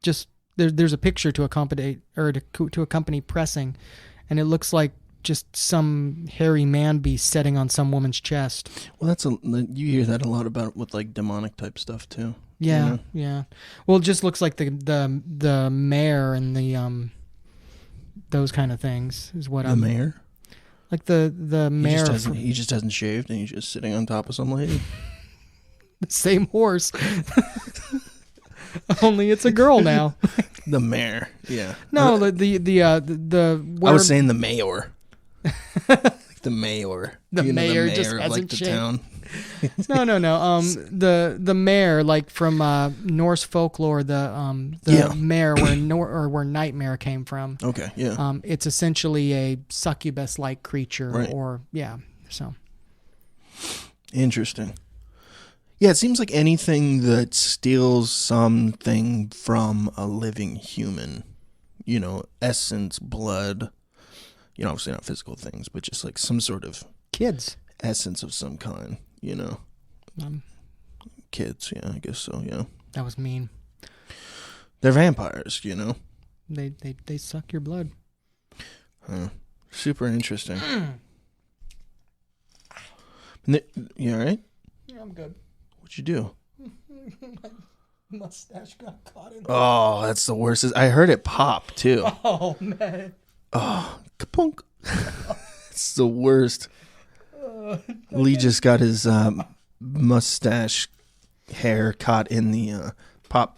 Just there's a picture to accompany pressing, and it looks like just some hairy man beast setting on some woman's chest. Well, you hear that a lot about with like demonic type stuff too. Yeah, yeah. Well, it just looks like the mayor and the those kind of things is what I'm. The mayor. Like the mayor. He just hasn't shaved and he's just sitting on top of some lady. The same horse. Only it's a girl now. The mayor. Yeah. No, the. I was saying the mayor. Like the mayor. The mayor just of, hasn't the shaved. town. No. The mayor, like from Norse folklore, the mare where nightmare came from. Okay. Yeah. It's essentially a succubus-like creature, right. Or so. Interesting. Yeah, it seems like anything that steals something from a living human, essence, blood, obviously not physical things, but just like some sort of kids essence of some kind, Kids, yeah, I guess so, yeah. That was mean. They're vampires, you know. They suck your blood. Super interesting. You all right? Yeah, I'm good. What'd you do? My mustache got caught in. Oh, that's the worst. I heard it pop too. Oh man. Oh, kapunk. It's the worst. Lee just got his mustache hair caught in the pop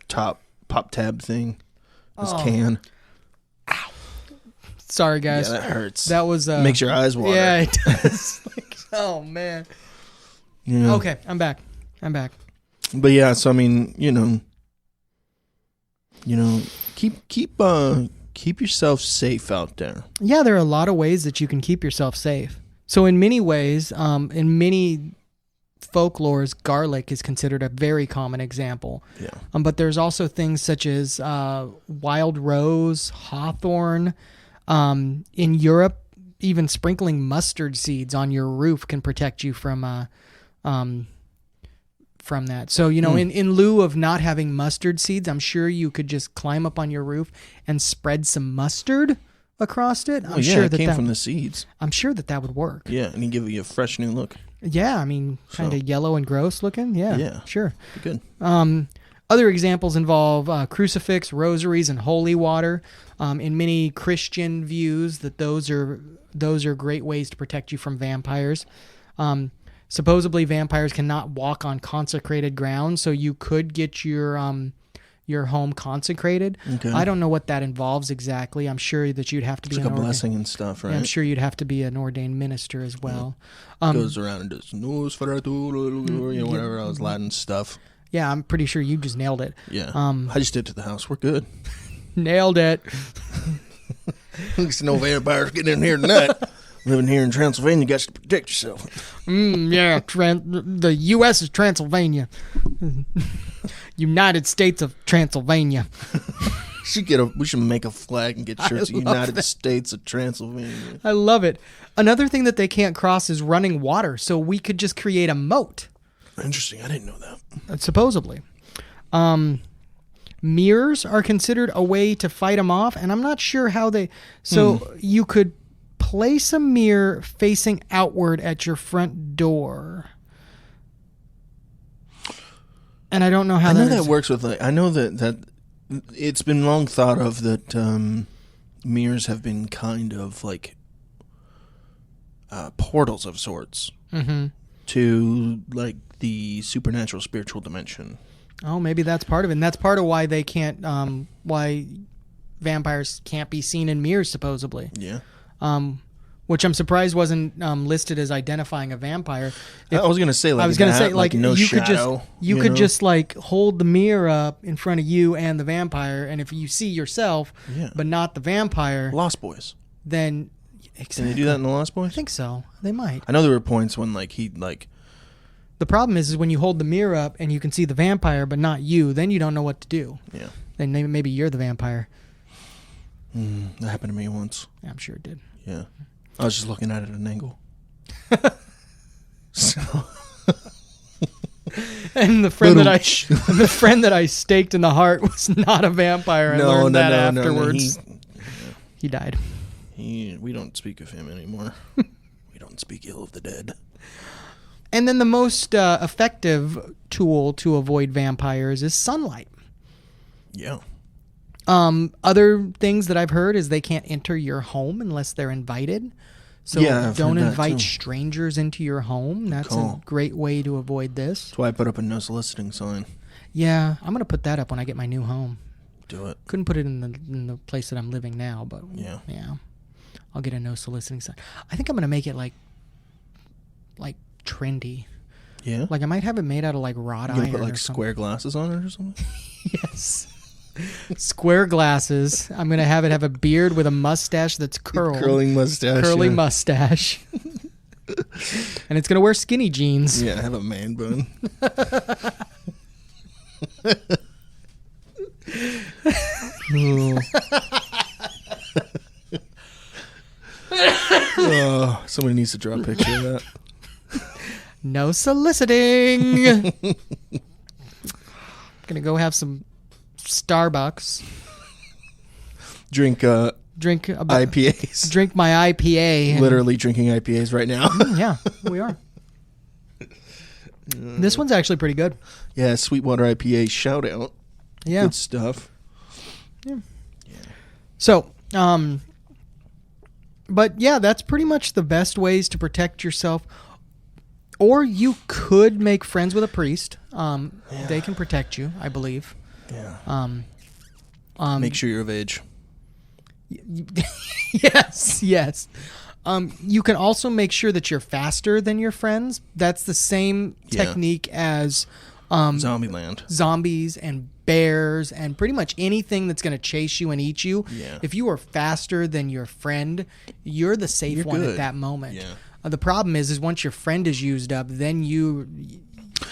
tab thing. His can. Ow. Sorry, guys. Yeah, that hurts. That was makes your eyes water. Yeah, it does. Oh man. Yeah. Okay, I'm back. But yeah, so I mean, keep yourself safe out there. Yeah, there are a lot of ways that you can keep yourself safe. So in many ways, in many folklores, garlic is considered a very common example. Yeah. But there's also things such as wild rose, hawthorn. In Europe, even sprinkling mustard seeds on your roof can protect you from that. So, in lieu of not having mustard seeds, I'm sure you could just climb up on your roof and spread some mustard across it. I'm sure it came from the seeds. I'm sure that would work. Yeah, and he give you a fresh new look. Yeah, I mean, kind of yellow and gross looking. Yeah, sure. Good. Other examples involve crucifix, rosaries, and holy water. In many Christian views, that those are great ways to protect you from vampires. Supposedly, vampires cannot walk on consecrated ground, so you could get your home consecrated. Okay. I don't know what that involves exactly. I'm sure that you'd have to be like a blessing and stuff, right? I'm sure you'd have to be an ordained minister as well. Goes around and does whatever else Latin stuff. Yeah, I'm pretty sure you just nailed it. Yeah. I just did it to the house. We're good. Nailed it. At least no vampires getting in here tonight. Living here in Transylvania, you got to protect yourself. Yeah, the U.S. is Transylvania. United States of Transylvania. We should make a flag and get shirts. United States of Transylvania. I love it. Another thing that they can't cross is running water, so we could just create a moat. Interesting. I didn't know that. Supposedly. Mirrors are considered a way to fight them off, and I'm not sure how they... So you could place a mirror facing outward at your front door. And I don't know how that works with... I know that it's been long thought of that mirrors have been kind of like portals of sorts to like the supernatural spiritual dimension. Oh, maybe that's part of it. And that's part of why they can't, why vampires can't be seen in mirrors, supposedly. Yeah. Which I'm surprised wasn't listed as identifying a vampire. I was gonna say, like, no you shadow, could just like hold the mirror up in front of you and the vampire, and if you see yourself, but not the vampire, Lost Boys, then exactly. Can they do that in the Lost Boys? I think so. They might. I know there were points when The problem is when you hold the mirror up and you can see the vampire, but not you, then you don't know what to do. Yeah. Then maybe you're the vampire. That happened to me once. Yeah, I'm sure it did. Yeah. I was just looking at it at an angle. So. And the friend that I staked in the heart was not a vampire. I learned that afterwards. He died. We don't speak of him anymore. We don't speak ill of the dead. And then the most effective tool to avoid vampires is sunlight. Yeah. Other things that I've heard is they can't enter your home unless they're invited. So don't invite strangers into your home. That's a great way to avoid this. That's why I put up a no soliciting sign. Yeah, I'm going to put that up when I get my new home. Do it. Couldn't put it in the place that I'm living now, but yeah. I'll get a no soliciting sign. I think I'm going to make it like trendy. Yeah? Like I might have it made out of like wrought iron. You put like square glasses on it or something? Yes. Square glasses. I'm going to have it have a beard with a mustache that's curled. Curling mustache. Curly mustache. And it's going to wear skinny jeans. Yeah, have a man bun. Somebody needs to draw a picture of that. No soliciting. Gonna go have some Starbucks. Drink IPAs. Drink my IPA. Literally drinking IPAs right now. Yeah, we are. This one's actually pretty good. Yeah, Sweetwater IPA shout out. Yeah. Good stuff. Yeah. So, but yeah, that's pretty much the best ways to protect yourself. Or you could make friends with a priest. They can protect you, I believe. Yeah. Make sure you're of age. Yes. You can also make sure that you're faster than your friends. That's the same technique as Zombieland. Zombies and bears and pretty much anything that's going to chase you and eat you. Yeah. If you are faster than your friend, you're the safe one at that moment. Yeah. The problem is once your friend is used up, then you...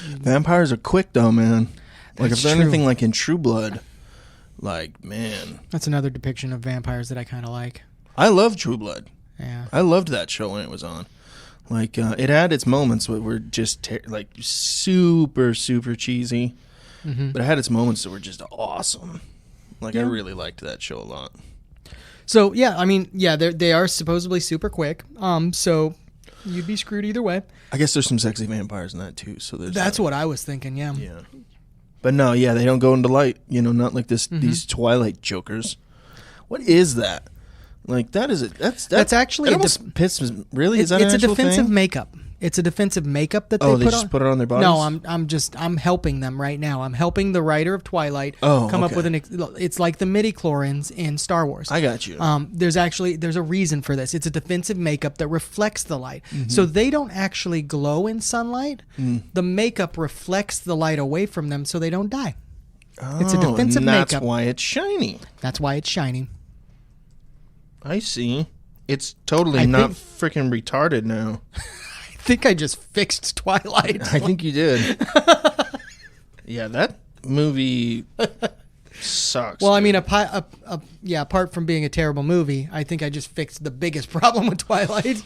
Vampires are quick, though, man. Like, That's if they're true. anything like in True Blood, like, man. That's another depiction of vampires that I kind of like. I love True Blood. Yeah. I loved that show when it was on. Like, it had its moments that were just, like, super, super cheesy. Mm-hmm. But it had its moments that were just awesome. Like, I really liked that show a lot. So, yeah, I mean, yeah, they are supposedly super quick. So... You'd be screwed either way. I guess there's some sexy vampires in that too. So that's what I was thinking. Yeah. Yeah. But no, yeah, they don't go into light. You know, not like this. These Twilight jokers. What is that? Like that is it. That's actually almost pisses. Really, is that an actual defensive thing? makeup? It's a defensive makeup that they put just put it on their bodies. No, I'm helping them right now. I'm helping the writer of Twilight come up with it's like the midichlorians in Star Wars. I got you. There's a reason for this. It's a defensive makeup that reflects the light. So they don't actually glow in sunlight. The makeup reflects the light away from them so they don't die. It's a defensive makeup. That's why it's shiny. That's why it's shiny. I see. It's totally not freaking retarded now. I think I just fixed Twilight. I think you did. Yeah, that movie sucks. Well, dude. I mean, apart from being a terrible movie, I think I just fixed the biggest problem with Twilight.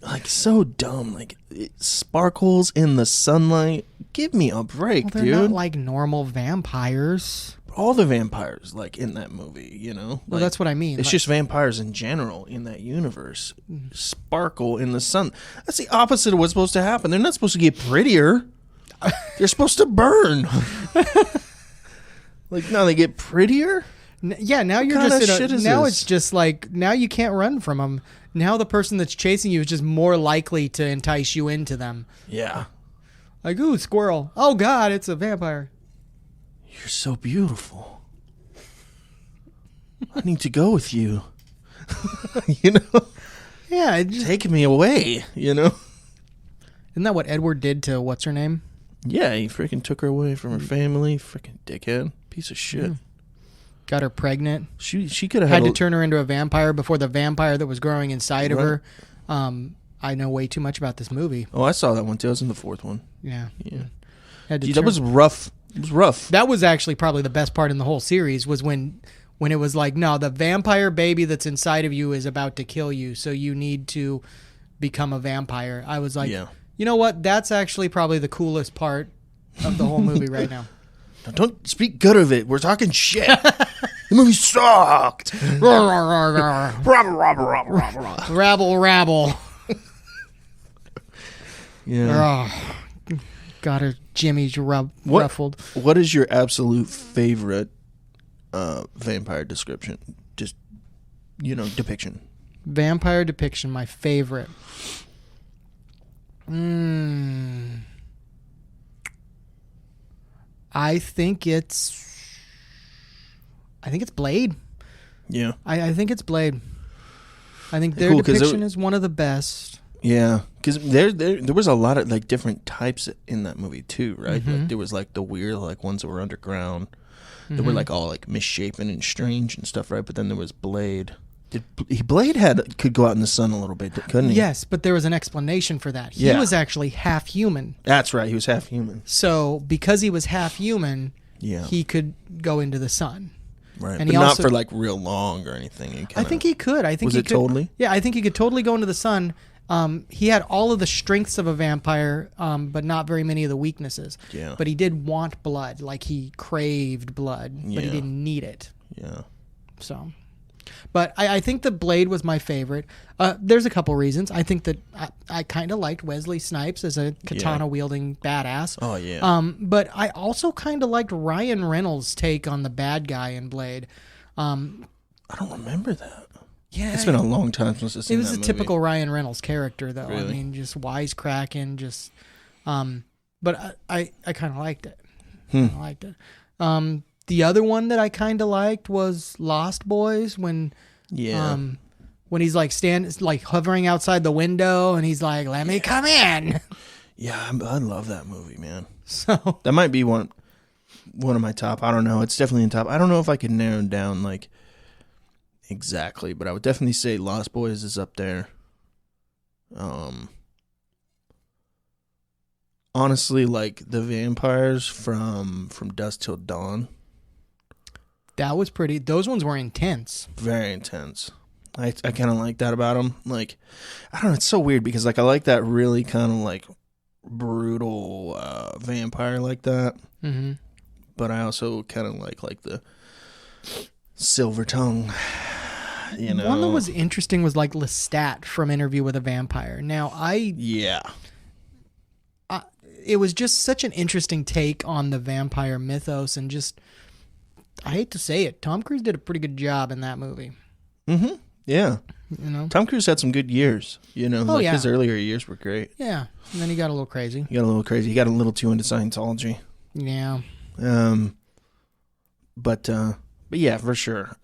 Like, so dumb. Like, it sparkles in the sunlight. Give me a break, they're dude. Not like normal vampires. All the vampires, like, in that movie, you know? Well, that's what I mean. It's just vampires in general in that universe. Sparkle in the sun. That's the opposite of what's supposed to happen. They're not supposed to get prettier. They're supposed to burn. Like, now they get prettier? Yeah, now you're just now it's just like, now you can't run from them. Now the person that's chasing you is just more likely to entice you into them. Yeah. Like, ooh, squirrel. Oh, God, it's a vampire. You're so beautiful. I need to go with you. You know? Yeah. Take me away, you know? Isn't that what Edward did to what's her name? Yeah, he freaking took her away from her family. Freaking dickhead. Piece of shit. Got her pregnant. She could have had to turn her into a vampire before the vampire that was growing inside of her. I know way too much about this movie. Oh, I saw that one too. I was in the fourth one. Yeah. That was rough. It was rough. That was actually probably the best part in the whole series was when it was like, no, the vampire baby that's inside of you is about to kill you, so you need to become a vampire. I was like, you know what? That's actually probably the coolest part of the whole movie right now. Now, don't speak good of it. We're talking shit. The movie sucked. Rabble, rabble. Yeah. Got her jimmies ruffled. What is your absolute favorite vampire description? Just, depiction. Vampire depiction, my favorite. I think it's Blade. Yeah. I think it's Blade. I think their depiction is one of the best. Yeah, because there was a lot of like different types in that movie too, right? Mm-hmm. Like, there was like the weird like ones that were underground, that were like all like misshapen and strange and stuff, right? But then there was Blade. Blade could go out in the sun a little bit, couldn't he? Yes, but there was an explanation for that. He was actually half human. That's right, he was half human. So because he was half human, he could go into the sun. Right, and but not for like real long or anything. I think he could. I think was he it could, totally? Yeah, I think he could totally go into the sun He had all of the strengths of a vampire, but not very many of the weaknesses. Yeah. But he did want blood. Like, he craved blood, but he didn't need it. Yeah. So, but I think the Blade was my favorite. There's a couple reasons. I think that I kind of liked Wesley Snipes as a katana-wielding badass. Oh, yeah. But I also kind of liked Ryan Reynolds' take on the bad guy in Blade. I don't remember that. Yeah, it's been a long time since I've seen that movie. It was a typical Ryan Reynolds character, though. Really? I mean, just wisecracking, just. But I kind of liked it. I liked it. The other one that I kind of liked was Lost Boys when he's like hovering outside the window and he's like, "Let me come in." Yeah, I love that movie, man. So that might be one of my top. I don't know. It's definitely in top. I don't know if I could narrow down like. Exactly, but I would definitely say Lost Boys is up there. Honestly, like the vampires from Dusk Till Dawn. That was pretty. Those ones were intense. Very intense. I kind of like that about them. Like, I don't know. It's so weird because like I like that really kind of like brutal vampire like that. Mm-hmm. But I also kind of like the silver tongue. You know? One that was interesting was like Lestat from Interview with a Vampire. Now, it was just such an interesting take on the vampire mythos, and just, I hate to say it, Tom Cruise did a pretty good job in that movie. Mm-hmm. Yeah. You know? Tom Cruise had some good years. You know, his earlier years were great. Yeah. And then he got a little crazy. He got a little too into Scientology. Yeah. But yeah, for sure.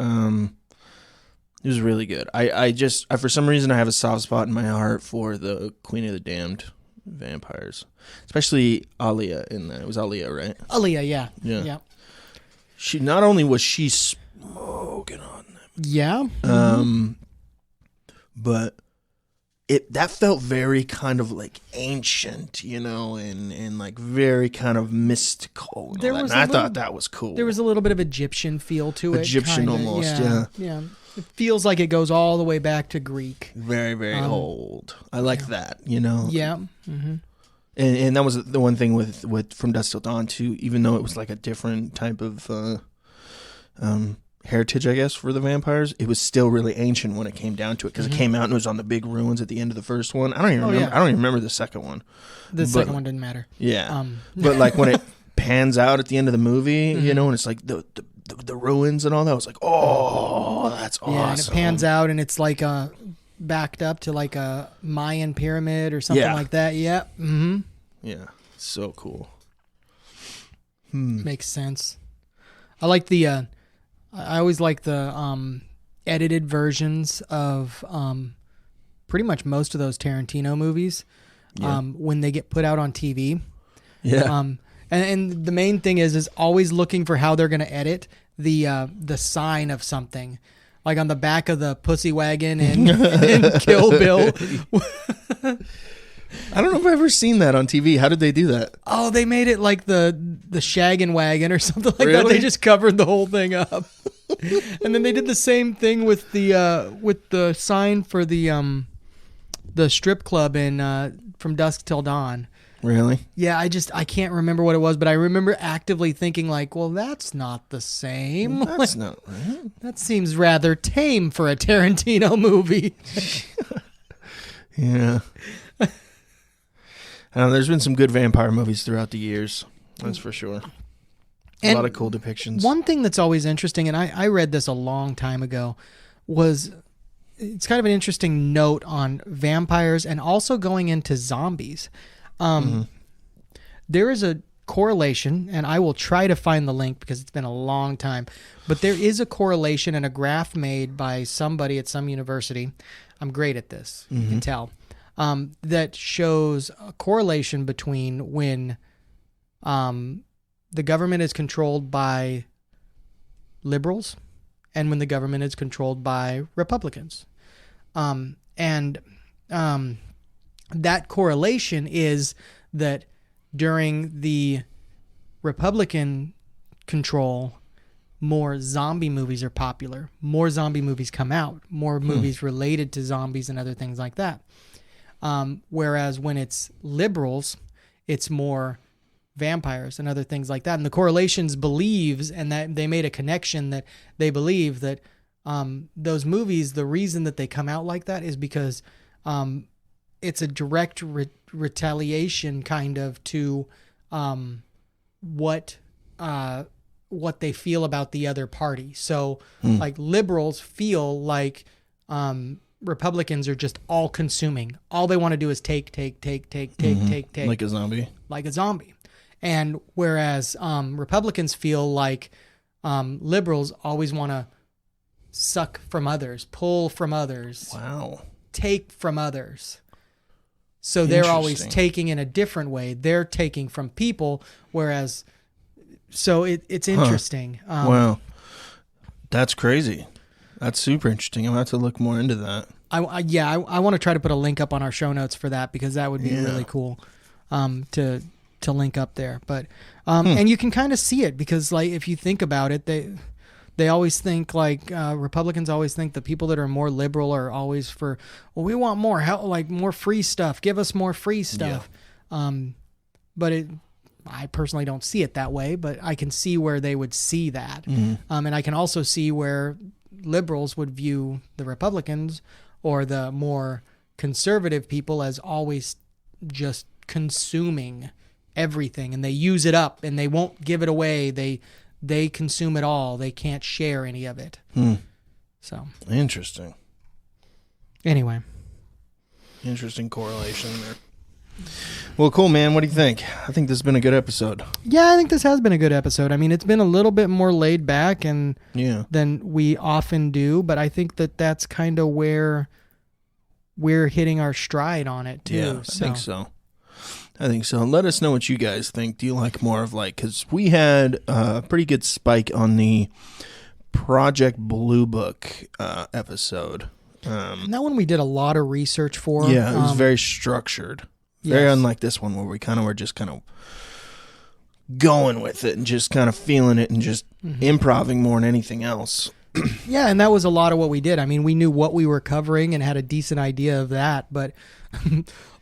It was really good. I for some reason I have a soft spot in my heart for the Queen of the Damned vampires, especially Alia in that. It was Alia, right? Alia, yeah. She not only was she smoking on them, yeah, but that felt very kind of like ancient, you know, and like very kind of mystical. I thought that was cool. There was a little bit of Egyptian feel to it. Egyptian almost, yeah. It feels like it goes all the way back to Greek. Very, very old. I like that, you know. Yeah. Mm-hmm. And that was the one thing with From Dusk Till Dawn too. Even though it was like a different type of heritage, I guess, for the vampires, it was still really ancient when it came down to it because it came out and it was on the big ruins at the end of the first one. I don't even remember. I don't even remember the second one. The second one didn't matter. Yeah, but like when it pans out at the end of the movie, you know, and it's like the ruins and all that. I was like, oh, that's awesome. Yeah, and it pans out and it's like backed up to like a Mayan pyramid or something like that. Yeah. Mm-hmm. Yeah. So cool. Makes sense. I like I always like the edited versions of pretty much most of those Tarantino movies when they get put out on TV. Yeah. And the main thing is always looking for how they're going to edit the sign of something, like on the back of the pussy wagon in Kill Bill. I don't know if I've ever seen that on TV. How did they do that? Oh, they made it like the shaggin' wagon or something like that. Really? They just covered the whole thing up. And then they did the same thing with the sign for the strip club in From Dusk Till Dawn. Really? Yeah, I can't remember what it was, but I remember actively thinking like, well, that's not the same. Well, that's not right. That seems rather tame for a Tarantino movie. Yeah. There's been some good vampire movies throughout the years. That's for sure. A lot of cool depictions. One thing that's always interesting, and I read this a long time ago, was it's kind of an interesting note on vampires and also going into zombies. There is a correlation, and I will try to find the link because it's been a long time, but there is a correlation and a graph made by somebody at some university. I'm great at this, you can tell, that shows a correlation between when the government is controlled by liberals and when the government is controlled by Republicans. That correlation is that during the Republican control, more zombie movies are popular. More zombie movies come out. More movies related to zombies and other things like that. Whereas when it's liberals, it's more vampires and other things like that. And the correlations believes, and that they made a connection that they believe that those movies, the reason that they come out like that is because it's a direct retaliation kind of to what they feel about the other party. So like liberals feel like Republicans are just all consuming. All they want to do is take. Like a zombie. Like a zombie. And whereas Republicans feel like liberals always want to suck from others, pull from others. Wow. Take from others. So they're always taking in a different way. They're taking from people, whereas... So it's interesting. Wow. That's crazy. That's super interesting. I'm going to have to look more into that. I want to try to put a link up on our show notes for that, because that would be really cool to link up there. But and you can kind of see it, because like if you think about it, they always think like Republicans always think the people that are more liberal are always for, well, we want more help, like more free stuff. Give us more free stuff. Yeah. But I personally don't see it that way, but I can see where they would see that. And I can also see where liberals would view the Republicans or the more conservative people as always just consuming everything, and they use it up and they won't give it away. They consume it all. They can't share any of it. So interesting. Anyway, interesting correlation there. Well, cool, man. What do you think? I think this has been a good episode. Yeah, I think this has been a good episode. I mean, it's been a little bit more laid back than we often do, but I think that's kind of where we're hitting our stride on it too. Yeah, I think so. Let us know what you guys think. Do you like more of like, because we had a pretty good spike on the Project Blue Book episode. And that one we did a lot of research for. Yeah, it was very structured. Very unlike this one where we kind of were just kind of going with it and just kind of feeling it and just improving more than anything else. Yeah, and that was a lot of what we did. I mean, we knew what we were covering and had a decent idea of that, but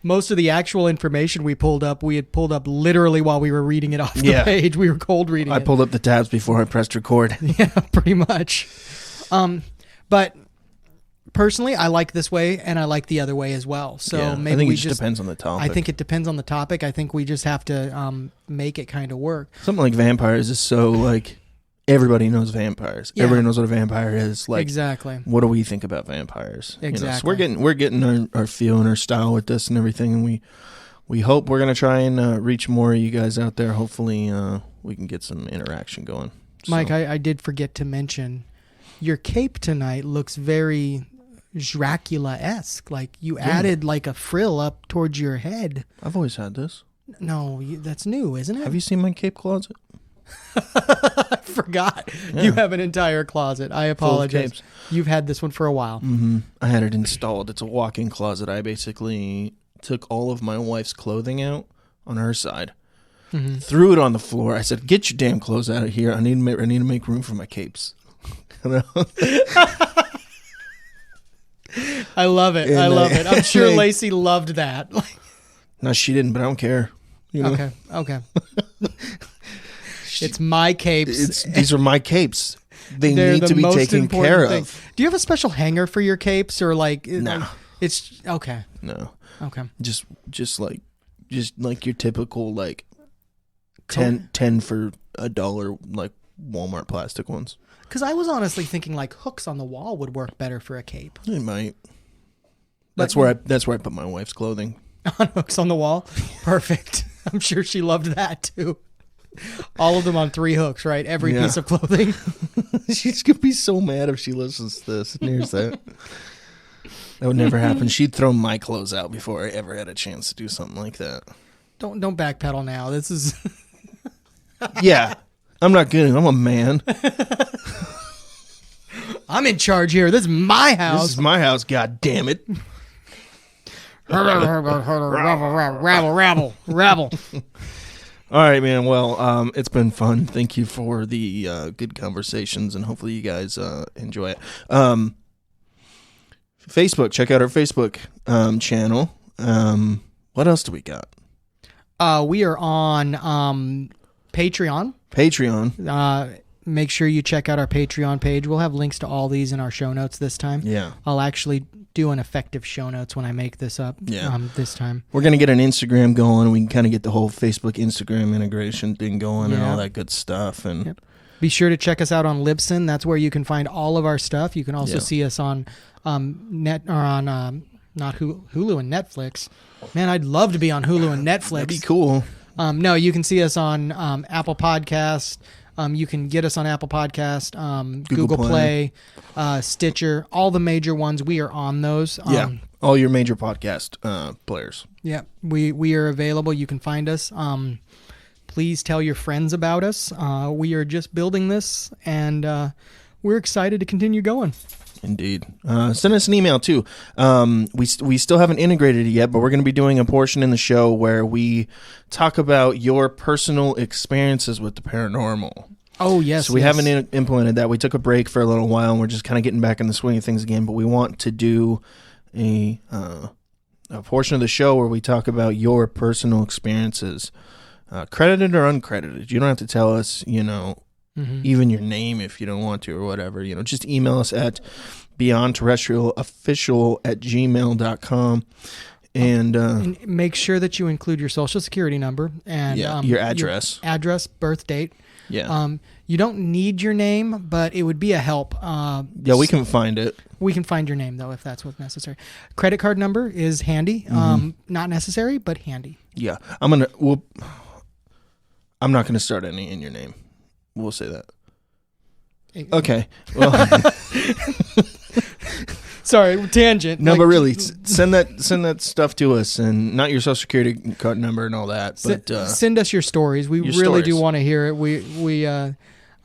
most of the actual information we had pulled up literally while we were reading it off the page. We were cold reading it. I pulled up the tabs before I pressed record. Yeah, pretty much. But personally, I like this way, and I like the other way as well. So maybe I think it just depends on the topic. I think it depends on the topic. I think we just have to make it kind of work. Something like vampires is so like everybody knows vampires. Yeah. Everybody knows what a vampire is. Like, exactly. What do we think about vampires? Exactly. You know, so we're getting our feel and our style with this and everything, and we hope we're gonna try and reach more of you guys out there. Hopefully, we can get some interaction going. Mike, I did forget to mention your cape tonight looks very Dracula-esque. Like you added like a frill up towards your head. I've always had this. No, that's new, isn't it? Have you seen my cape closet? I forgot. Yeah. You have an entire closet. I apologize. You've had this one for a while. I had it installed. It's a walk-in closet. I basically took all of my wife's clothing out on her side, threw it on the floor. I said, "Get your damn clothes out of here. I need to make room for my capes." I love it. I love it. I'm sure Lacey loved that. No, she didn't, but I don't care. You know? Okay. It's my capes. These are my capes. They need to be taken care of. Do you have a special hanger for your capes, or like? No. It's okay. No. Okay. Just like your typical like 10 for $1 like Walmart plastic ones. Because I was honestly thinking like hooks on the wall would work better for a cape. It might. That's where I put my wife's clothing. On hooks on the wall? Perfect. I'm sure she loved that too. All of them on 3 hooks, right? Every piece of clothing. She's going to be so mad if she listens to this and hears that. That would never happen. She'd throw my clothes out before I ever had a chance to do something like that. Don't backpedal now. This is... Yeah. I'm not kidding. I'm a man. I'm in charge here. This is my house. This is my house, God damn it. Rabble. All right, man. Well, it's been fun. Thank you for the good conversations, and hopefully you guys enjoy it. Facebook. Check out our Facebook channel. What else do we got? We are on Patreon. Make sure you check out our Patreon page. We'll have links to all these in our show notes this time. Yeah. I'll actually do an effective show notes when I make this up this time. We're going to get an Instagram going. We can kind of get the whole Facebook Instagram integration thing going and all that good stuff. And be sure to check us out on Libsyn. That's where you can find all of our stuff. You can also see us on not Hulu and Netflix. Man, I'd love to be on Hulu and Netflix. That'd be cool. No, you can see us on Apple Podcast. You can get us on Apple Podcast, Google Play, Stitcher, all the major ones. We are on those. All your major podcast players. Yeah, we are available. You can find us. Please tell your friends about us. We are just building this, and we're excited to continue going. Indeed. Send us an email, too. We still haven't integrated it yet, but we're going to be doing a portion in the show where we talk about your personal experiences with the paranormal. Oh, yes. So we haven't implemented that. We took a break for a little while, and we're just kind of getting back in the swing of things again, but we want to do a portion of the show where we talk about your personal experiences, credited or uncredited. You don't have to tell us, even your name if you don't want to or whatever. Just email us at beyondterrestrialofficial@gmail.com. And make sure that you include your social security number and your address. Birth date. Yeah. You don't need your name, but it would be a help. We can find it. We can find your name, though, if that's what's necessary. Credit card number is handy. Not necessary, but handy. Yeah. I'm not going to start any in your name. We'll say that. Okay. Well, sorry, tangent. No, but really, send that stuff to us, and not your social security card number and all that. But send us your stories. We really do want to hear it. We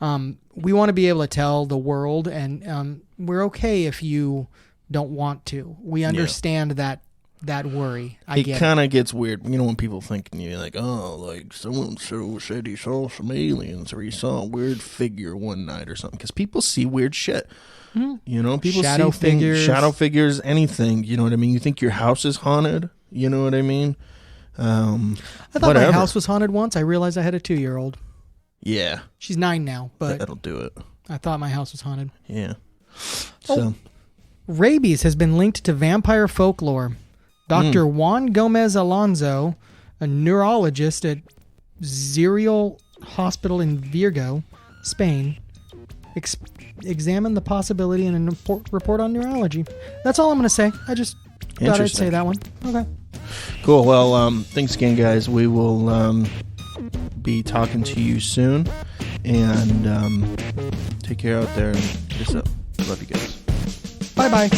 want to be able to tell the world, and we're okay if you don't want to. We understand that worry. It kind of gets weird, when people think you're like, so-and-so said he saw some aliens, or he saw a weird figure one night or something, because people see weird shit. People shadow see figures. Shadow figures, anything. You know what I mean? You think your house is haunted? You know what I mean? I thought my house was haunted once. I realized I had a 2-year-old. Yeah. She's 9 now, but that'll do it. I thought my house was haunted. Yeah. So, rabies has been linked to vampire folklore. Dr. Juan Gomez Alonso, a neurologist at Zerial Hospital in Vigo, Spain, examined the possibility in a report on neurology. That's all I'm going to say. I just thought I'd say that one. Okay. Cool. Well, thanks again, guys. We will be talking to you soon. And take care out there and peace up. Love you guys. Bye-bye.